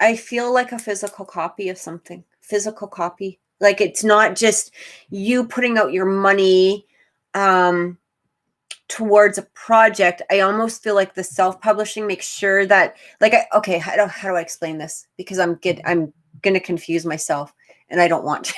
I feel like a physical copy of something. Physical copy. Like, it's not just you putting out your money towards a project. I almost feel like the self-publishing makes sure that, like, okay, how do I explain this? Because I'm going to confuse myself, and I don't want to.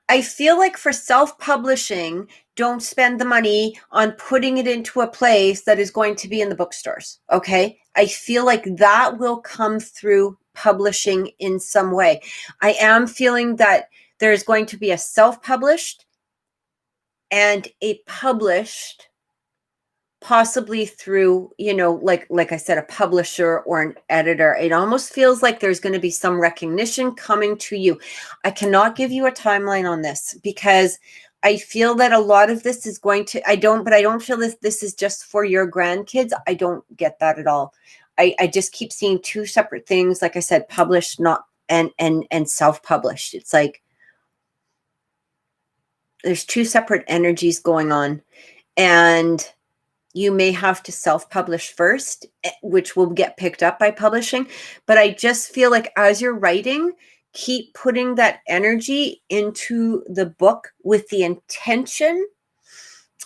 I feel like for self-publishing, don't spend the money on putting it into a place that is going to be in the bookstores. Okay. I feel like that will come through publishing in some way. I am feeling that there's going to be a self-published and a published, possibly through, like I said, a publisher or an editor. It almost feels like there's going to be some recognition coming to you. I cannot give you a timeline on this, because I feel that a lot of this is going to, I don't feel this is just for your grandkids. I don't get that at all. I just keep seeing two separate things. Like I said, published, not, and self-published. It's like there's two separate energies going on, and you may have to self-publish first, which will get picked up by publishing. But I just feel like as you're writing, keep putting that energy into the book with the intention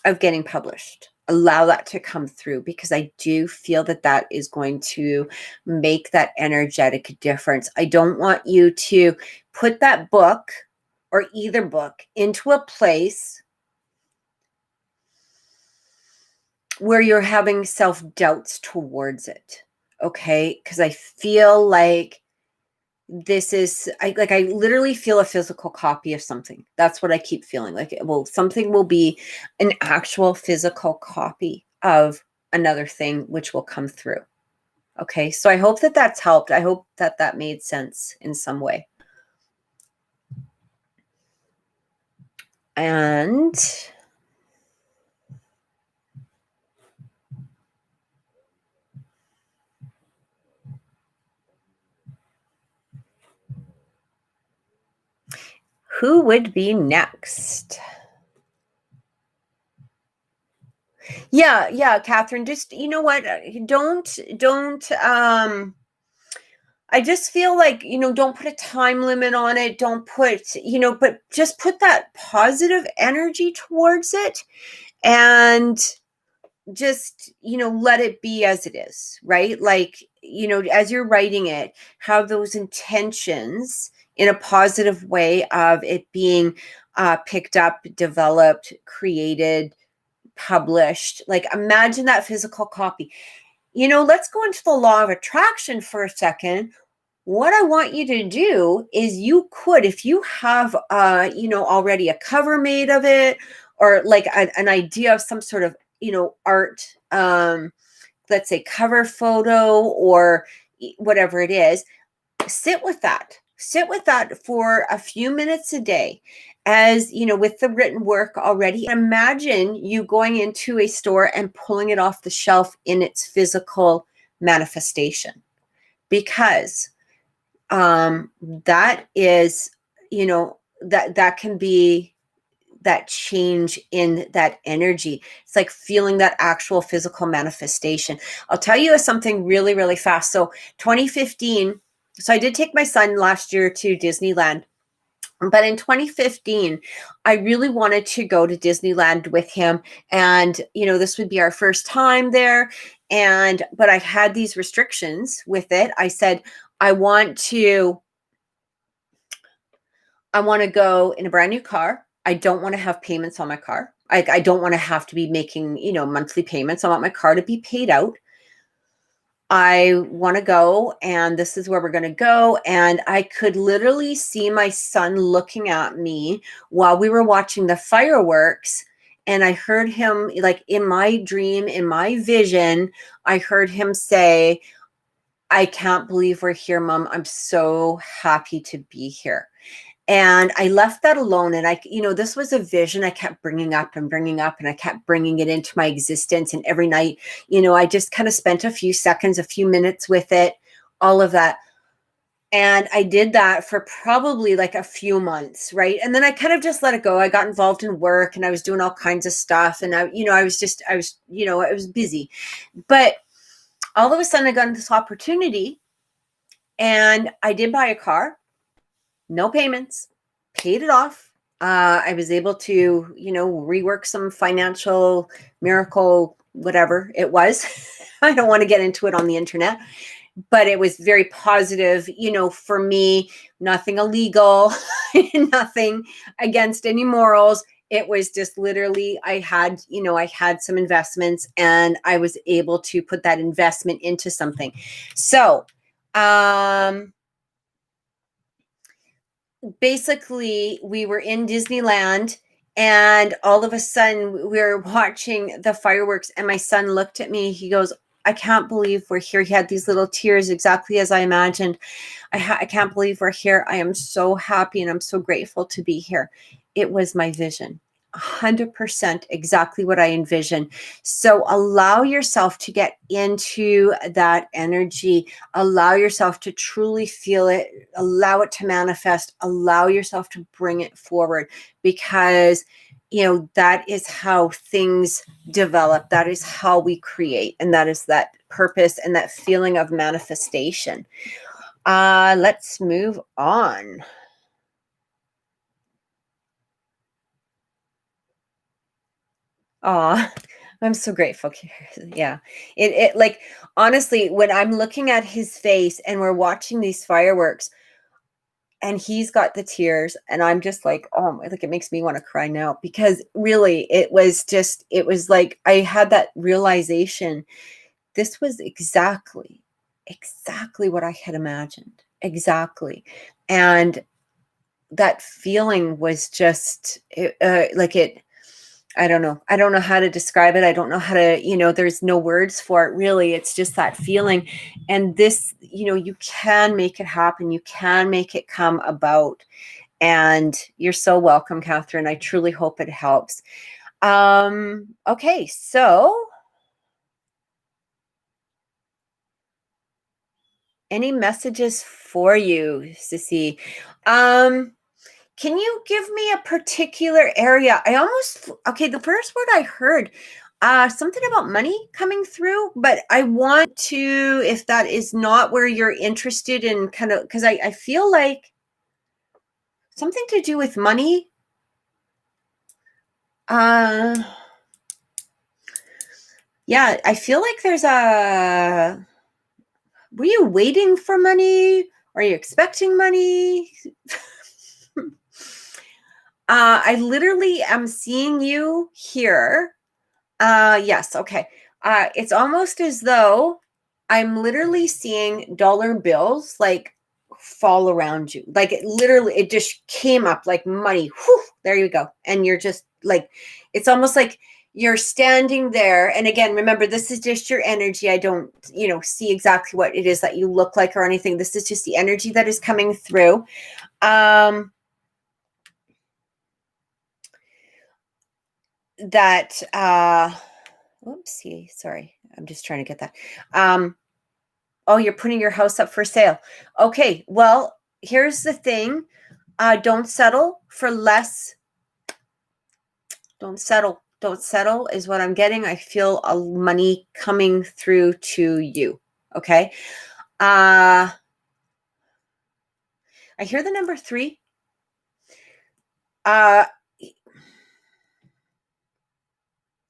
of getting published. Allow that to come through, because I do feel that is going to make that energetic difference. I don't want you to put that book or either book into a place where you're having self-doubts towards it. Okay. Because I feel like this is, I literally feel a physical copy of something. That's what I keep feeling like. Something will be an actual physical copy of another thing, which will come through. Okay. So I hope that that's helped. I hope that made sense in some way. And who would be next? Yeah, Cathryn, just, you know what? Don't I just feel like, don't put a time limit on it. Don't put, but just put that positive energy towards it, and just, let it be as it is, right? Like, as you're writing it, have those intentions in a positive way of it being picked up, developed, created, published. Like, imagine that physical copy. Let's go into the law of attraction for a second. What I want you to do is, you could, if you have, already a cover made of it, or like an idea of some sort of, art, let's say cover photo, or whatever it is, sit with that for a few minutes a day, as with the written work already. Imagine you going into a store and pulling it off the shelf in its physical manifestation, because that is, that can be that change in that energy. It's like feeling that actual physical manifestation. I'll tell you something really, really fast. So 2015, so I did take my son last year to Disneyland. But in 2015, I really wanted to go to Disneyland with him. And, this would be our first time there. But I had these restrictions with it. I said, I want to go in a brand new car. I don't want to have payments on my car. I don't want to have to be making, monthly payments. I want my car to be paid out. I want to go, and this is where we're going to go. And I could literally see my son looking at me while we were watching the fireworks. And I heard him, like in my dream, in my vision, I heard him say, I can't believe we're here, Mom. I'm so happy to be here. And I left that alone. And this was a vision I kept bringing up, and I kept bringing it into my existence. And every night, I just kind of spent a few seconds, a few minutes with it, all of that. And I did that for probably like a few months, right? And then I kind of just let it go. I got involved in work, and I was doing all kinds of stuff. And I was busy. But all of a sudden I got this opportunity, and I did buy a car. No payments, paid it off. I was able to, rework some financial miracle, whatever it was. I don't want to get into it on the internet, but it was very positive, for me, nothing illegal, nothing against any morals. It was just literally, I had some investments, and I was able to put that investment into something. So, basically, we were in Disneyland, and all of a sudden we were watching the fireworks, and my son looked at me. He goes, I can't believe we're here. He had these little tears, exactly as I imagined. I can't believe we're here. I am so happy, and I'm so grateful to be here. It was my vision. 100% exactly what I envisioned. So allow yourself to get into that energy. Allow yourself to truly feel it. Allow it to manifest. Allow yourself to bring it forward, because that is how things develop. That is how we create. And that is that purpose and that feeling of manifestation. Let's move on. Oh, I'm so grateful. Yeah. It like, honestly, when I'm looking at his face and we're watching these fireworks, and he's got the tears, and I'm just like, oh, like, it makes me want to cry now, because really it was like, I had that realization. This was exactly what I had imagined. Exactly. And that feeling was just like it. I don't know. I don't know how to describe it. I don't know how to, there's no words for it, really. It's just that feeling. And this, you can make it happen. You can make it come about. And you're so welcome, Cathryn. I truly hope it helps. Okay, so any messages for you, Sissy? Can you give me a particular area? The first word I heard, Something about money coming through, but I want to, if that is not where you're interested in, kind of, because I feel like something to do with money. Yeah, I feel like there's were you waiting for money? Are you expecting money? I literally am seeing you here. Yes, okay. It's almost as though I'm literally seeing dollar bills like fall around you. Like it just came up like money. Whew, there you go. And you're just like, it's almost like you're standing there. And again, remember, this is just your energy. I don't, see exactly what it is that you look like or anything. This is just the energy that is coming through. That oopsie, sorry, I'm just trying to get that. Oh, you're putting your house up for sale. Okay, well, here's the thing. Don't settle for less. Don't settle is what I'm getting. I feel money coming through to you. Okay. I hear the number 3.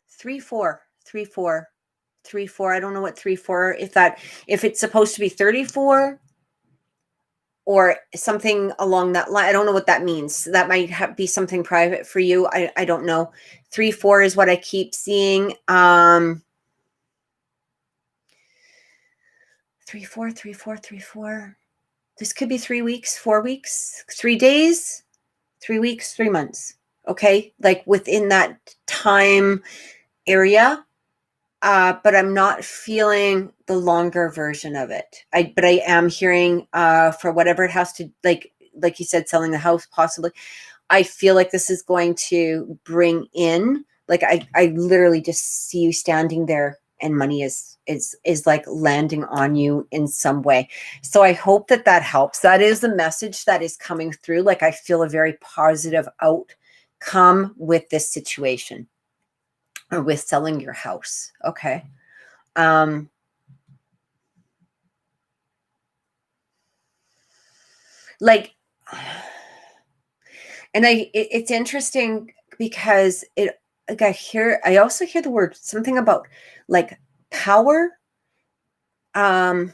3 4 3 4 3 4. I don't know what 3 4, if it's supposed to be 34 or something along that line. I don't know what that means. That might be something private for you. I don't know. 3 4 is what I keep seeing. 3 4 3 4 3 4. This could be 3 weeks, 4 weeks, 3 days, 3 weeks, 3 months. Okay, like within that time area. But I'm not feeling the longer version of it. But I am hearing for whatever it has to, like you said, selling the house possibly. I feel like this is going to bring in, like I literally just see you standing there and money is like landing on you in some way. So I hope that helps. That is the message that is coming through. Like I feel a very positive outcome with this situation. Or with selling your house. Okay. Like, and it's interesting because I also hear the word something about like power. Power.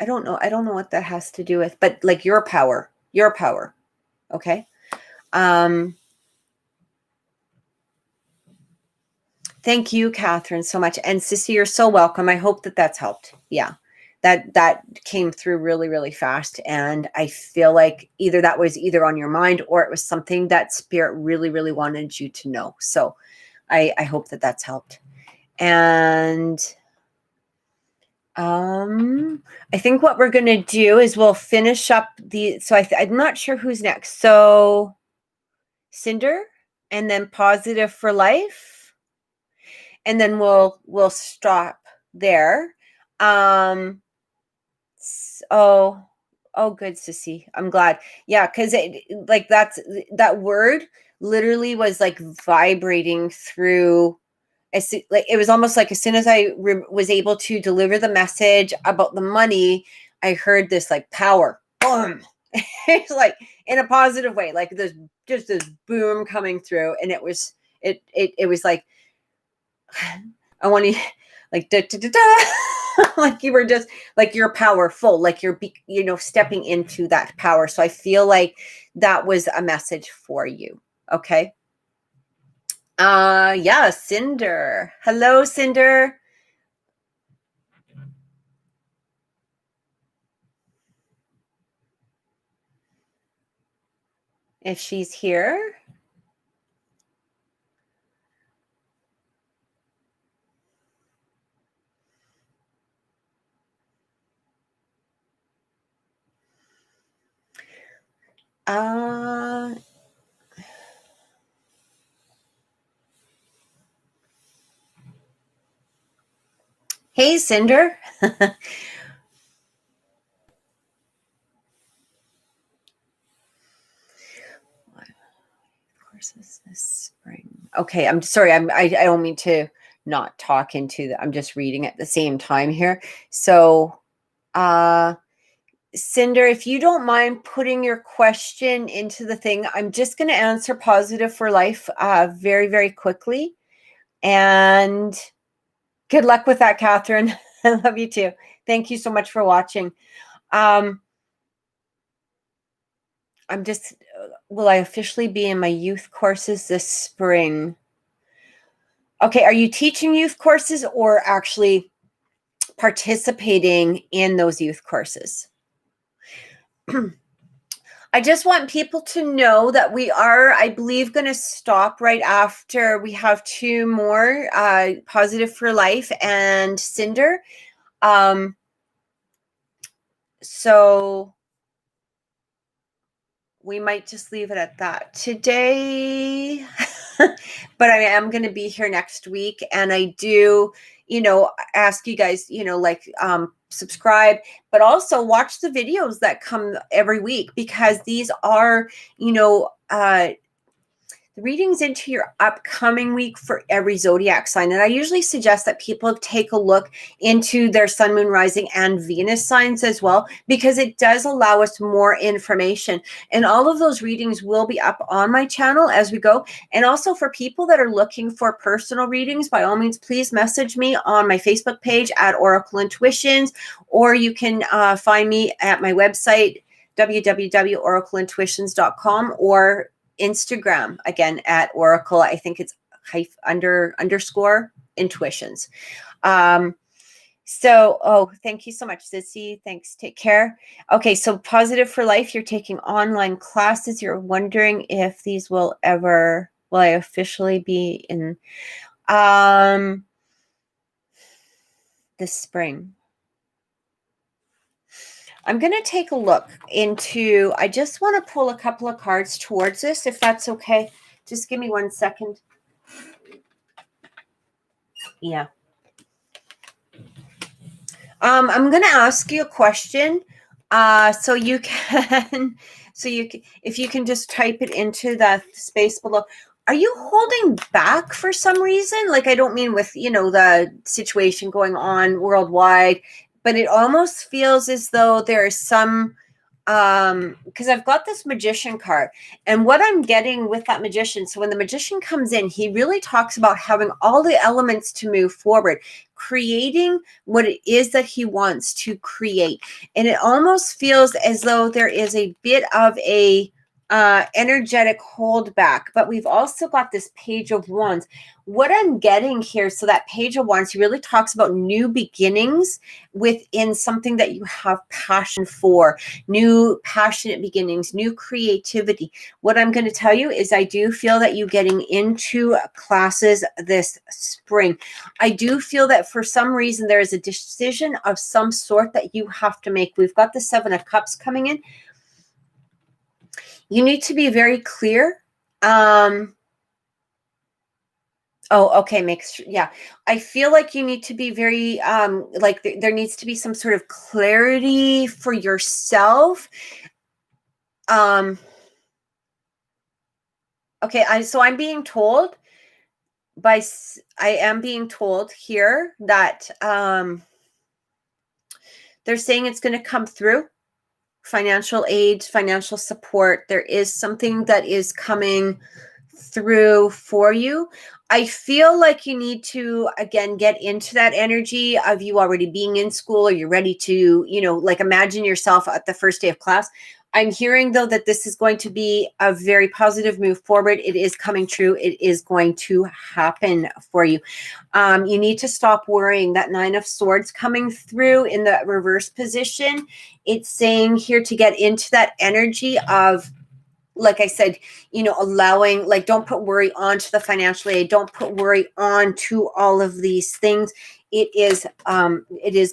I don't know what that has to do with, but like your power. Okay. Thank you, Cathryn, so much. And Sissy, you're so welcome. I hope that's helped. Yeah. That came through really, really fast. And I feel like that was either on your mind or it was something that spirit really, really wanted you to know. So I hope that's helped. And I think what we're going to do is we'll finish up so I'm not sure who's next. So Cinder and then Positive for Life. And then we'll stop there. Oh, good, Sissy. I'm glad. Yeah, because that word literally was like vibrating through. Like it was almost like as soon as I was able to deliver the message about the money, I heard this like power, boom. It's like in a positive way, like this boom coming through, and it was like. I want to like da, da, da, da. Like you were just like you're powerful, like you're stepping into that power. So I feel like that was a message for you. Okay. Yeah, Cinder. Hello, Cinder. If she's here. Hey, Cinder. Of course, this spring. Okay, I'm sorry. I don't mean to not talk into I'm just reading at the same time here. So, Cinder, if you don't mind putting your question into the thing, I'm just going to answer positive for life very, very quickly. And good luck with that, Cathryn. I love you too. Thank you so much for watching. I'm just, will I officially be in my youth courses this spring? Okay, are you teaching youth courses or actually participating in those youth courses? I just want people to know that we are, I believe, going to stop right after we have two more, Positive for Life and Cinder. So we might just leave it at that today. But I am going to be here next week. And I do, ask you guys, subscribe, but also watch the videos that come every week, because these are, the readings into your upcoming week for every zodiac sign. And I usually suggest that people take a look into their sun, moon, rising, and Venus signs as well, because it does allow us more information. And all of those readings will be up on my channel as we go. And also for people that are looking for personal readings, by all means, please message me on my Facebook page at Oracle Intuitions, or you can find me at my website, www.oracleintuitions.com, or Instagram again at Oracle. I think it's underscore intuitions. Oh, thank you so much, Sissy. Thanks. Take care. Okay, so Positive for Life, you're taking online classes. You're wondering if these will I officially be in this spring. I'm going to take a look into, I just want to pull a couple of cards towards this, if that's okay. Just give me 1 second. Yeah. I'm going to ask you a question. So you can, if you can just type it into the space below. Are you holding back for some reason? Like, I don't mean with, the situation going on worldwide, but it almost feels as though there is some, because I've got this Magician card, and what I'm getting with that Magician, so when the Magician comes in, he really talks about having all the elements to move forward, creating what it is that he wants to create. And it almost feels as though there is a bit of a energetic holdback, but we've also got this Page of Wands. What I'm getting here, so that Page of Wands, he really talks about new beginnings within something that you have passion for, new passionate beginnings, new creativity. What I'm going to tell you is I do feel that you getting into classes this spring. I do feel that for some reason there is a decision of some sort that you have to make. We've got the Seven of Cups coming in. You need to be very clear. Okay. Yeah. I feel like you need to be very, like there needs to be some sort of clarity for yourself. Okay. So I'm being told I am being told here that, they're saying it's going to come through. Financial aid, financial support. There is something that is coming through for you. I feel like you need to, again, get into that energy of you already being in school, or you're ready to, like imagine yourself at the first day of class. I'm hearing, though, that this is going to be a very positive move forward. It is coming true. It is going to happen for you. You need to stop worrying. That Nine of Swords coming through in the reverse position. It's saying here to get into that energy of, like I said, allowing, like, don't put worry onto the financial aid. Don't put worry onto all of these things. It is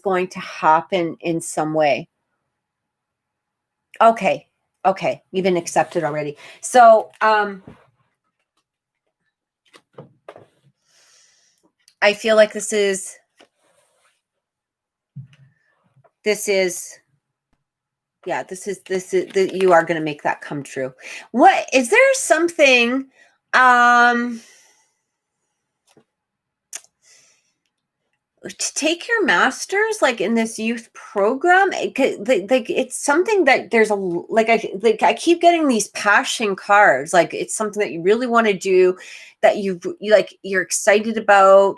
going to happen in some way. Okay. You've been accepted already. So, I feel like this is, you are going to make that come true. What is there something, to take your master's like in this youth program, like it's something that there's a like I keep getting these passion cards, like it's something that you really want to do, that you're excited about,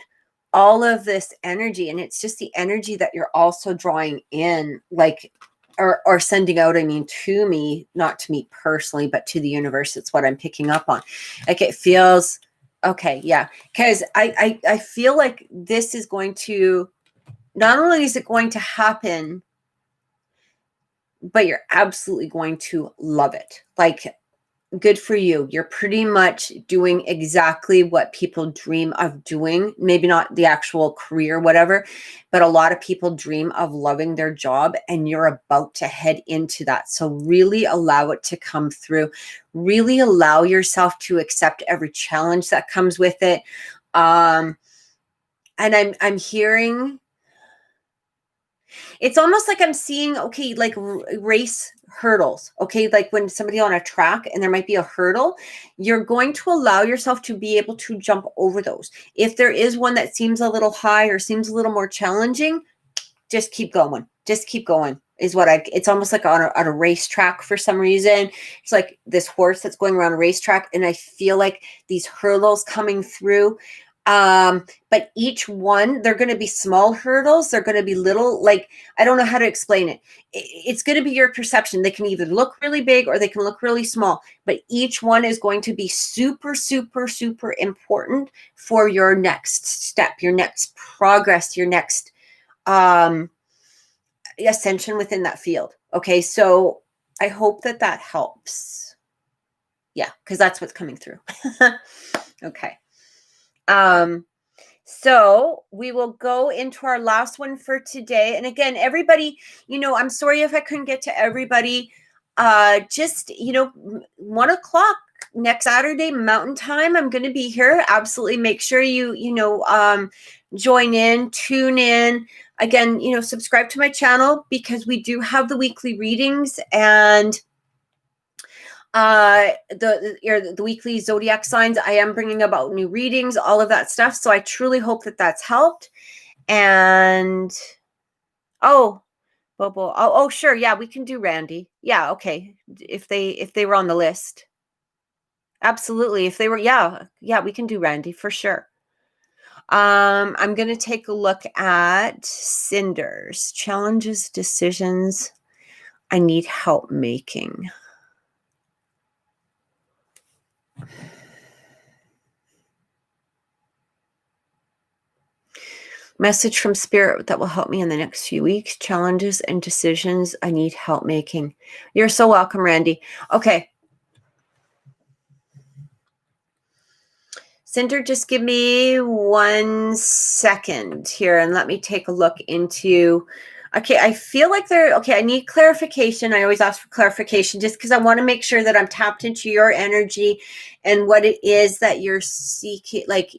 all of this energy, and it's just the energy that you're also drawing in, like or sending out, I mean, to me, not to me personally, but to the universe. It's what I'm picking up on. Like it feels okay, yeah, because I feel like this is going to, not only is it going to happen, but you're absolutely going to love it. Like, good for you. You're pretty much doing exactly what people dream of doing. Maybe not the actual career, whatever, but a lot of people dream of loving their job, and you're about to head into that. So really allow it to come through. Really allow yourself to accept every challenge that comes with it. And I'm hearing, it's almost like I'm seeing, okay, like race hurdles, okay? Like when somebody on a track and there might be a hurdle, you're going to allow yourself to be able to jump over those. If there is one that seems a little high or seems a little more challenging, just keep going. Just keep going is what it's almost like on a racetrack for some reason. It's like this horse that's going around a racetrack, and I feel like these hurdles coming through. But each one, they're going to be small hurdles. They're going to be little, like, I don't know how to explain it. It's going to be your perception. They can either look really big or they can look really small, but each one is going to be super, super, super important for your next step, your next progress, your next ascension within that field. Okay. So I hope that that helps. Yeah. Cause that's what's coming through. Okay. So we will go into our last one for today. And again, everybody, I'm sorry if I couldn't get to everybody. Just, 1:00 next Saturday, Mountain Time, I'm going to be here. Absolutely. Make sure you join in, tune in. Again, subscribe to my channel, because we do have the weekly readings and the weekly zodiac signs. I am bringing about new readings, all of that stuff. So I truly hope that that's helped. And Bobo, sure, yeah, we can do Randy. Yeah, okay, if they were on the list, absolutely. If they were, yeah, we can do Randy for sure. I'm gonna take a look at Cinder's challenges, decisions I need help making. Message from Spirit that will help me in the next few weeks. Challenges and decisions I need help making. You're so welcome, Randy. Okay. Cinder, just give me 1 second here and let me take a look into. Okay, I feel like I need clarification. I always ask for clarification just because I want to make sure that I'm tapped into your energy and what it is that you're seeking. Like,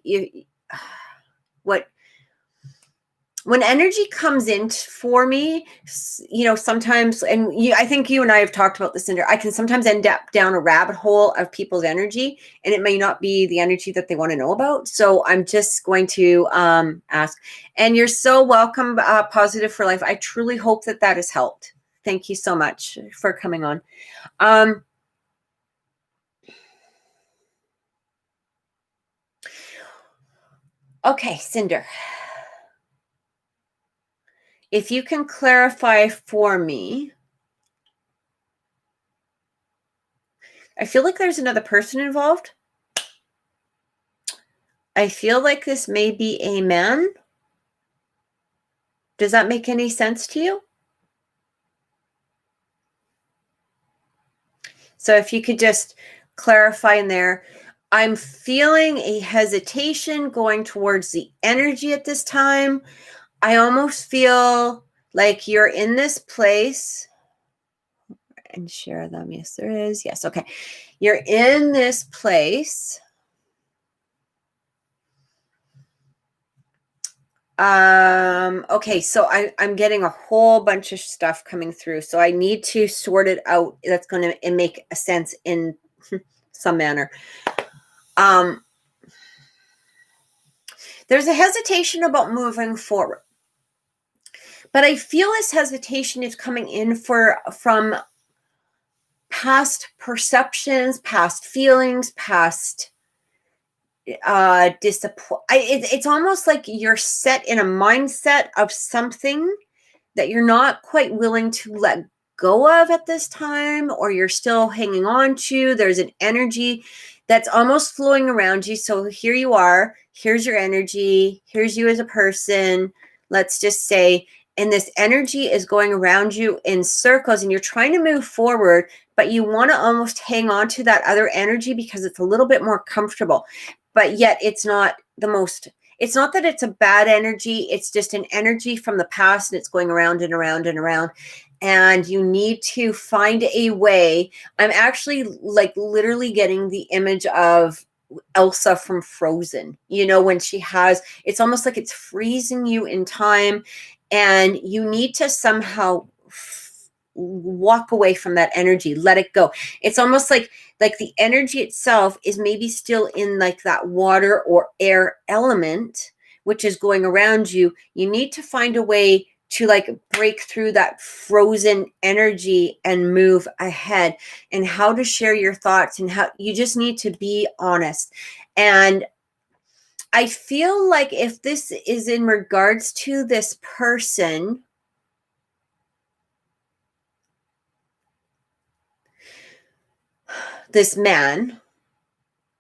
when energy comes in for me, sometimes, and I think you and I have talked about this, Cinder, I can sometimes end up down a rabbit hole of people's energy, and it may not be the energy that they want to know about. So I'm just going to ask. And you're so welcome, Positive for Life. I truly hope that that has helped. Thank you so much for coming on. Okay, Cinder. If you can clarify for me, I feel like there's another person involved. I feel like this may be a man. Does that make any sense to you? So if you could just clarify in there, I'm feeling a hesitation going towards the energy at this time. I almost feel like you're in this place. And share them. Yes, there is. Yes. Okay. You're in this place. Okay, so I'm getting a whole bunch of stuff coming through. So I need to sort it out. That's going to make a sense in some manner. There's a hesitation about moving forward. But I feel this hesitation is coming in from past perceptions, past feelings, past it's almost like you're set in a mindset of something that you're not quite willing to let go of at this time, or you're still hanging on to. There's an energy that's almost flowing around you. So here you are, here's your energy, here's you as a person, let's just say, and this energy is going around you in circles, and you're trying to move forward, but you want to almost hang on to that other energy because it's a little bit more comfortable. But yet it's not it's not that it's a bad energy. It's just an energy from the past, and it's going around and around and around. And you need to find a way. I'm actually like literally getting the image of Elsa from Frozen, when she has, it's almost like it's freezing you in time, and you need to somehow walk away from that energy, let it go. It's almost like the energy itself is maybe still in like that water or air element, which is going around you. You need to find a way to like break through that frozen energy and move ahead, and how to share your thoughts, and how you just need to be honest. And I feel like if this is in regards to this person, this man,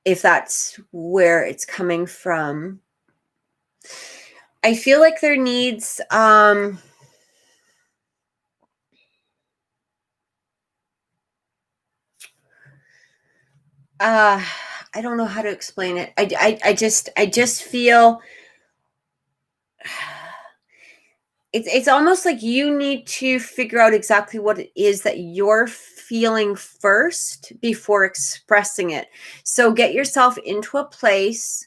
if that's where it's coming from, I feel like there needs I don't know how to explain it. I just feel it's almost like you need to figure out exactly what it is that you're feeling first before expressing it. So get yourself into a place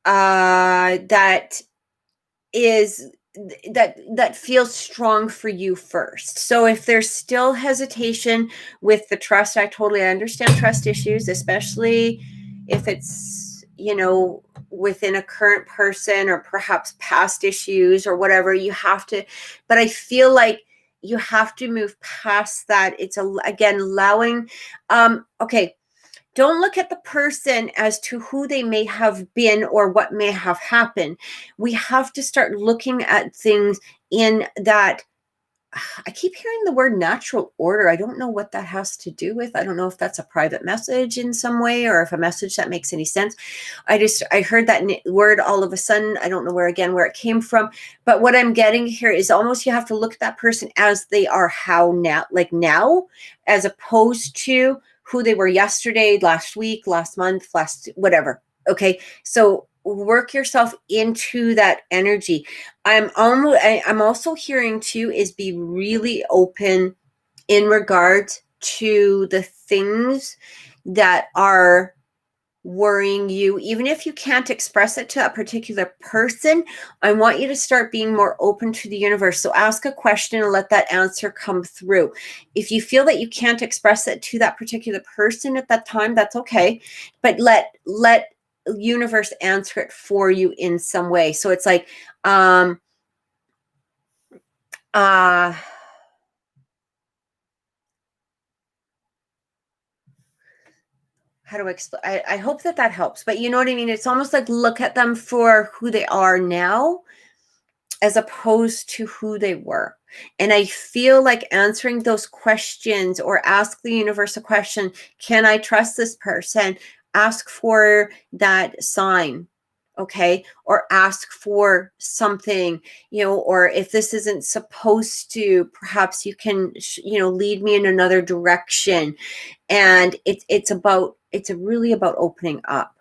that feels strong for you first. So if there's still hesitation with the trust, I totally understand trust issues, especially if it's, within a current person, or perhaps past issues or whatever. You have to, but I feel like you have to move past that. It's again allowing, okay, don't look at the person as to who they may have been or what may have happened. We have to start looking at things in that, I keep hearing the word natural order. I don't know what that has to do with. I don't know if that's a private message in some way, or if a message that makes any sense. I heard that word all of a sudden. I don't know where it came from. But what I'm getting here is almost you have to look at that person as they are now, as opposed to who they were yesterday, last week, last month, last whatever. Okay. So work yourself into that energy. I'm also hearing too is be really open in regards to the things that are worrying you. Even if you can't express it to a particular person, I want you to start being more open to the universe. So ask a question and let that answer come through. If you feel that you can't express it to that particular person at that time, that's okay. But let universe answer it for you in some way. So it's like how do I explain? I hope that helps, but you know what I mean? It's almost like look at them for who they are now, as opposed to who they were. And I feel like answering those questions, or ask the universe a question. Can I trust this person? Ask for that sign. Okay. Or ask for something, or if this isn't supposed to, perhaps you can, lead me in another direction. And it's really about opening up.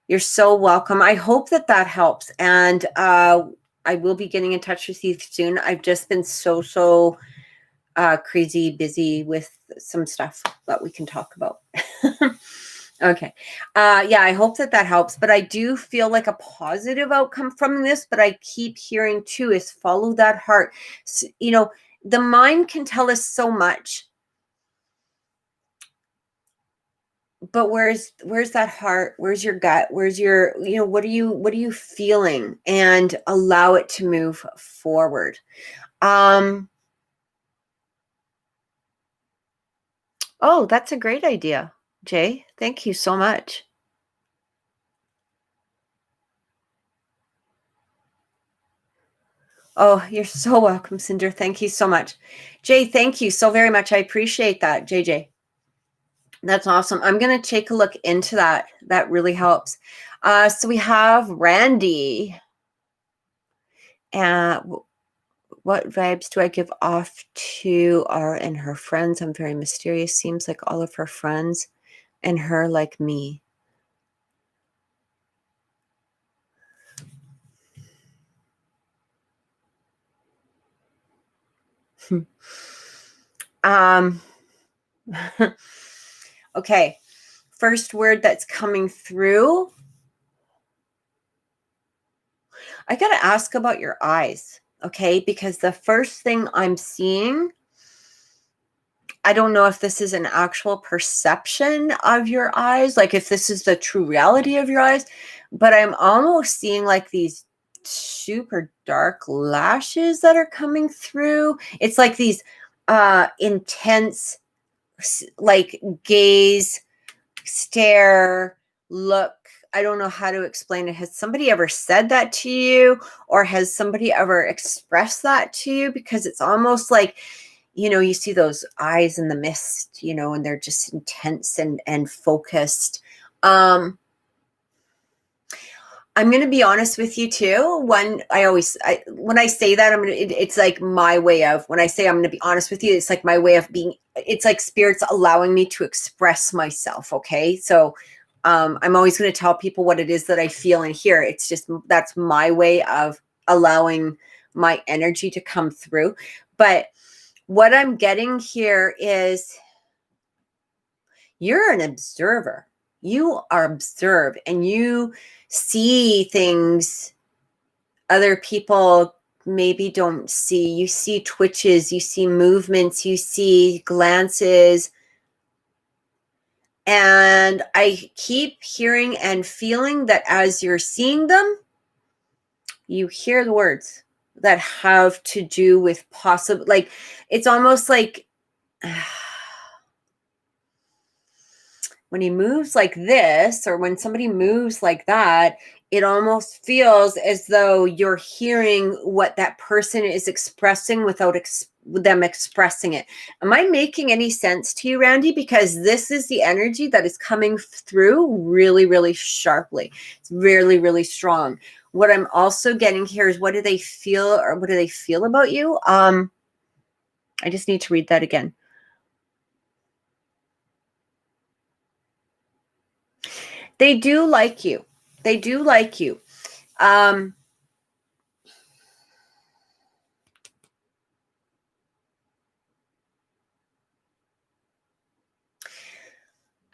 You're so welcome. I hope that helps. And, I will be getting in touch with you soon. I've just been so crazy busy with some stuff that we can talk about. Okay. Yeah, I hope that helps. But I do feel like a positive outcome from this. But I keep hearing too is follow that heart. So, the mind can tell us so much. but where's that heart? Where's your gut? Where's your, what are you feeling? And allow it to move forward. Oh, that's a great idea, Jay. Thank you so much. Oh, you're so welcome, Cinder. Thank you so much. Jay, thank you so very much. I appreciate that, JJ. That's awesome. I'm going to take a look into that. That really helps. So we have Randy. What vibes do I give off to her and her friends? I'm very mysterious. Seems like all of her friends and her like me. Okay. First word that's coming through. I got to ask about your eyes. Okay. Because the first thing I'm seeing, I don't know if this is an actual perception of your eyes, like if this is the true reality of your eyes, but I'm almost seeing like these super dark lashes that are coming through. It's like these intense, like gaze, stare, look. I don't know how to explain it. Has somebody ever said that to you, or has somebody ever expressed that to you? Because it's almost like, you see those eyes in the mist, and they're just intense and focused. I'm going to be honest with you too. When I say that, it's like my way of, when I say I'm going to be honest with you, it's like my way of being, it's like spirit's allowing me to express myself. Okay. So, I'm always going to tell people what it is that I feel and hear. It's just, that's my way of allowing my energy to come through. But what I'm getting here is you're an observer. You are observed and you see things other people maybe don't see. You see twitches, you see movements, you see glances. And I keep hearing and feeling that as you're seeing them, you hear the words that have to do with possible, like, it's almost like when he moves like this, or when somebody moves like that, it almost feels as though you're hearing what that person is expressing without them expressing it. Am I making any sense to you, Randy? Because this is the energy that is coming through really, really sharply. It's really, really strong. What I'm also getting here is, what do they feel, or what do they feel about you? I just need to read that again. They do like you. They do like you. I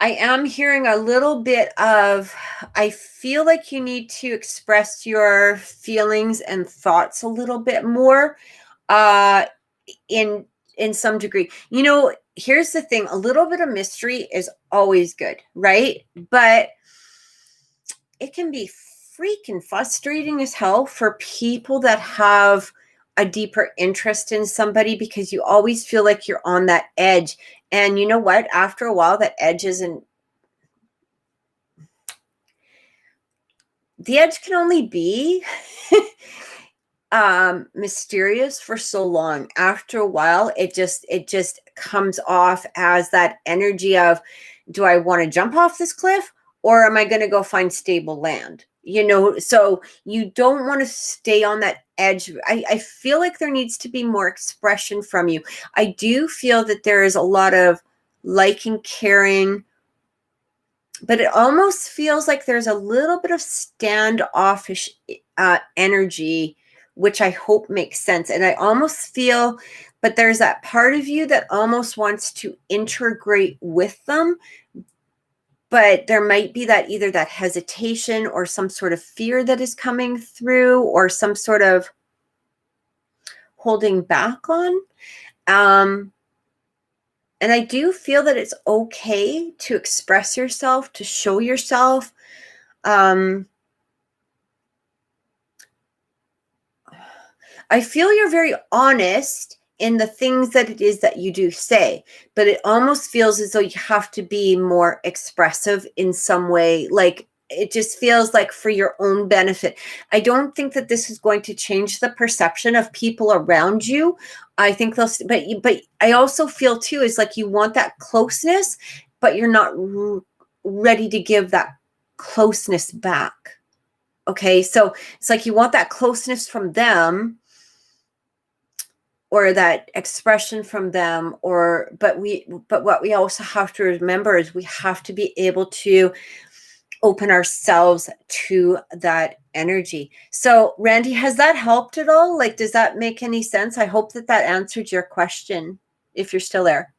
am hearing a little bit of, I feel like you need to express your feelings and thoughts a little bit more, in some degree. Here's the thing, a little bit of mystery is always good, right? But it can be freaking frustrating as hell for people that have a deeper interest in somebody, because you always feel like you're on that edge. And you know what? After a while, that edge isn't, the edge can only be mysterious for so long. After a while, it just comes off as that energy of, do I want to jump off this cliff, or am I going to go find stable land? So you don't want to stay on that edge. I feel like there needs to be more expression from you. I do feel that there is a lot of liking, caring, but it almost feels like there's a little bit of standoffish energy, which I hope makes sense. And I almost feel, but there's that part of you that almost wants to integrate with them, but there might be that, either that hesitation or some sort of fear that is coming through, or some sort of holding back on. And I do feel that it's okay to express yourself, to show yourself. I feel you're very honest in the things that it is that you do say, but it almost feels as though you have to be more expressive in some way. Like it just feels like for your own benefit. I don't think that this is going to change the perception of people around you. I think they'll, but I also feel too is like you want that closeness, but you're not ready to give that closeness back. Okay, so it's like you want that closeness from them, or that expression from them, but what we also have to remember is we have to be able to open ourselves to that energy. So Randy, has that helped at all? Like, does that make any sense? I hope that answered your question, if you're still there.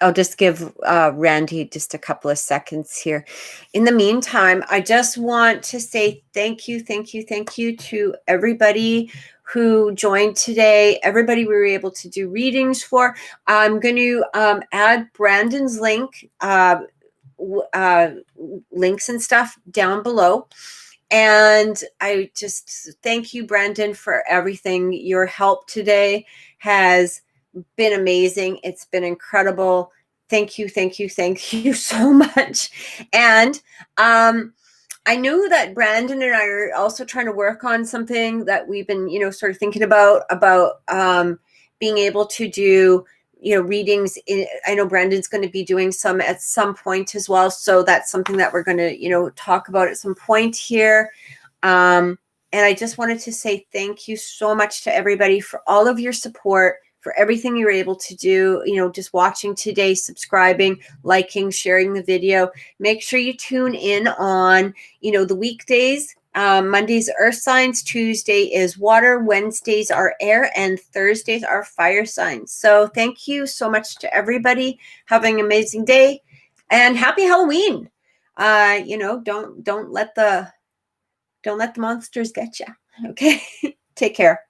I'll just give Randy just a couple of seconds here. In the meantime, I just want to say thank you to everybody who joined today, everybody we were able to do readings for. I'm going to add Brandon's link, links and stuff down below. And I just thank you, Brandon, for everything. Your help today has been amazing. It's been incredible. Thank you so much. And I know that Brandon and I are also trying to work on something that we've been, sort of thinking about being able to do, readings. I know Brandon's going to be doing some at some point as well. So that's something that we're going to, talk about at some point here. And I just wanted to say thank you so much to everybody for all of your support, for everything you were able to do, just watching today, subscribing, liking, sharing the video. Make sure you tune in on, the weekdays. Mondays earth signs, Tuesday is water, Wednesdays are air, and Thursdays are fire signs. So thank you so much to everybody. Have an amazing day and happy Halloween. Don't let the monsters get you. Okay. Take care.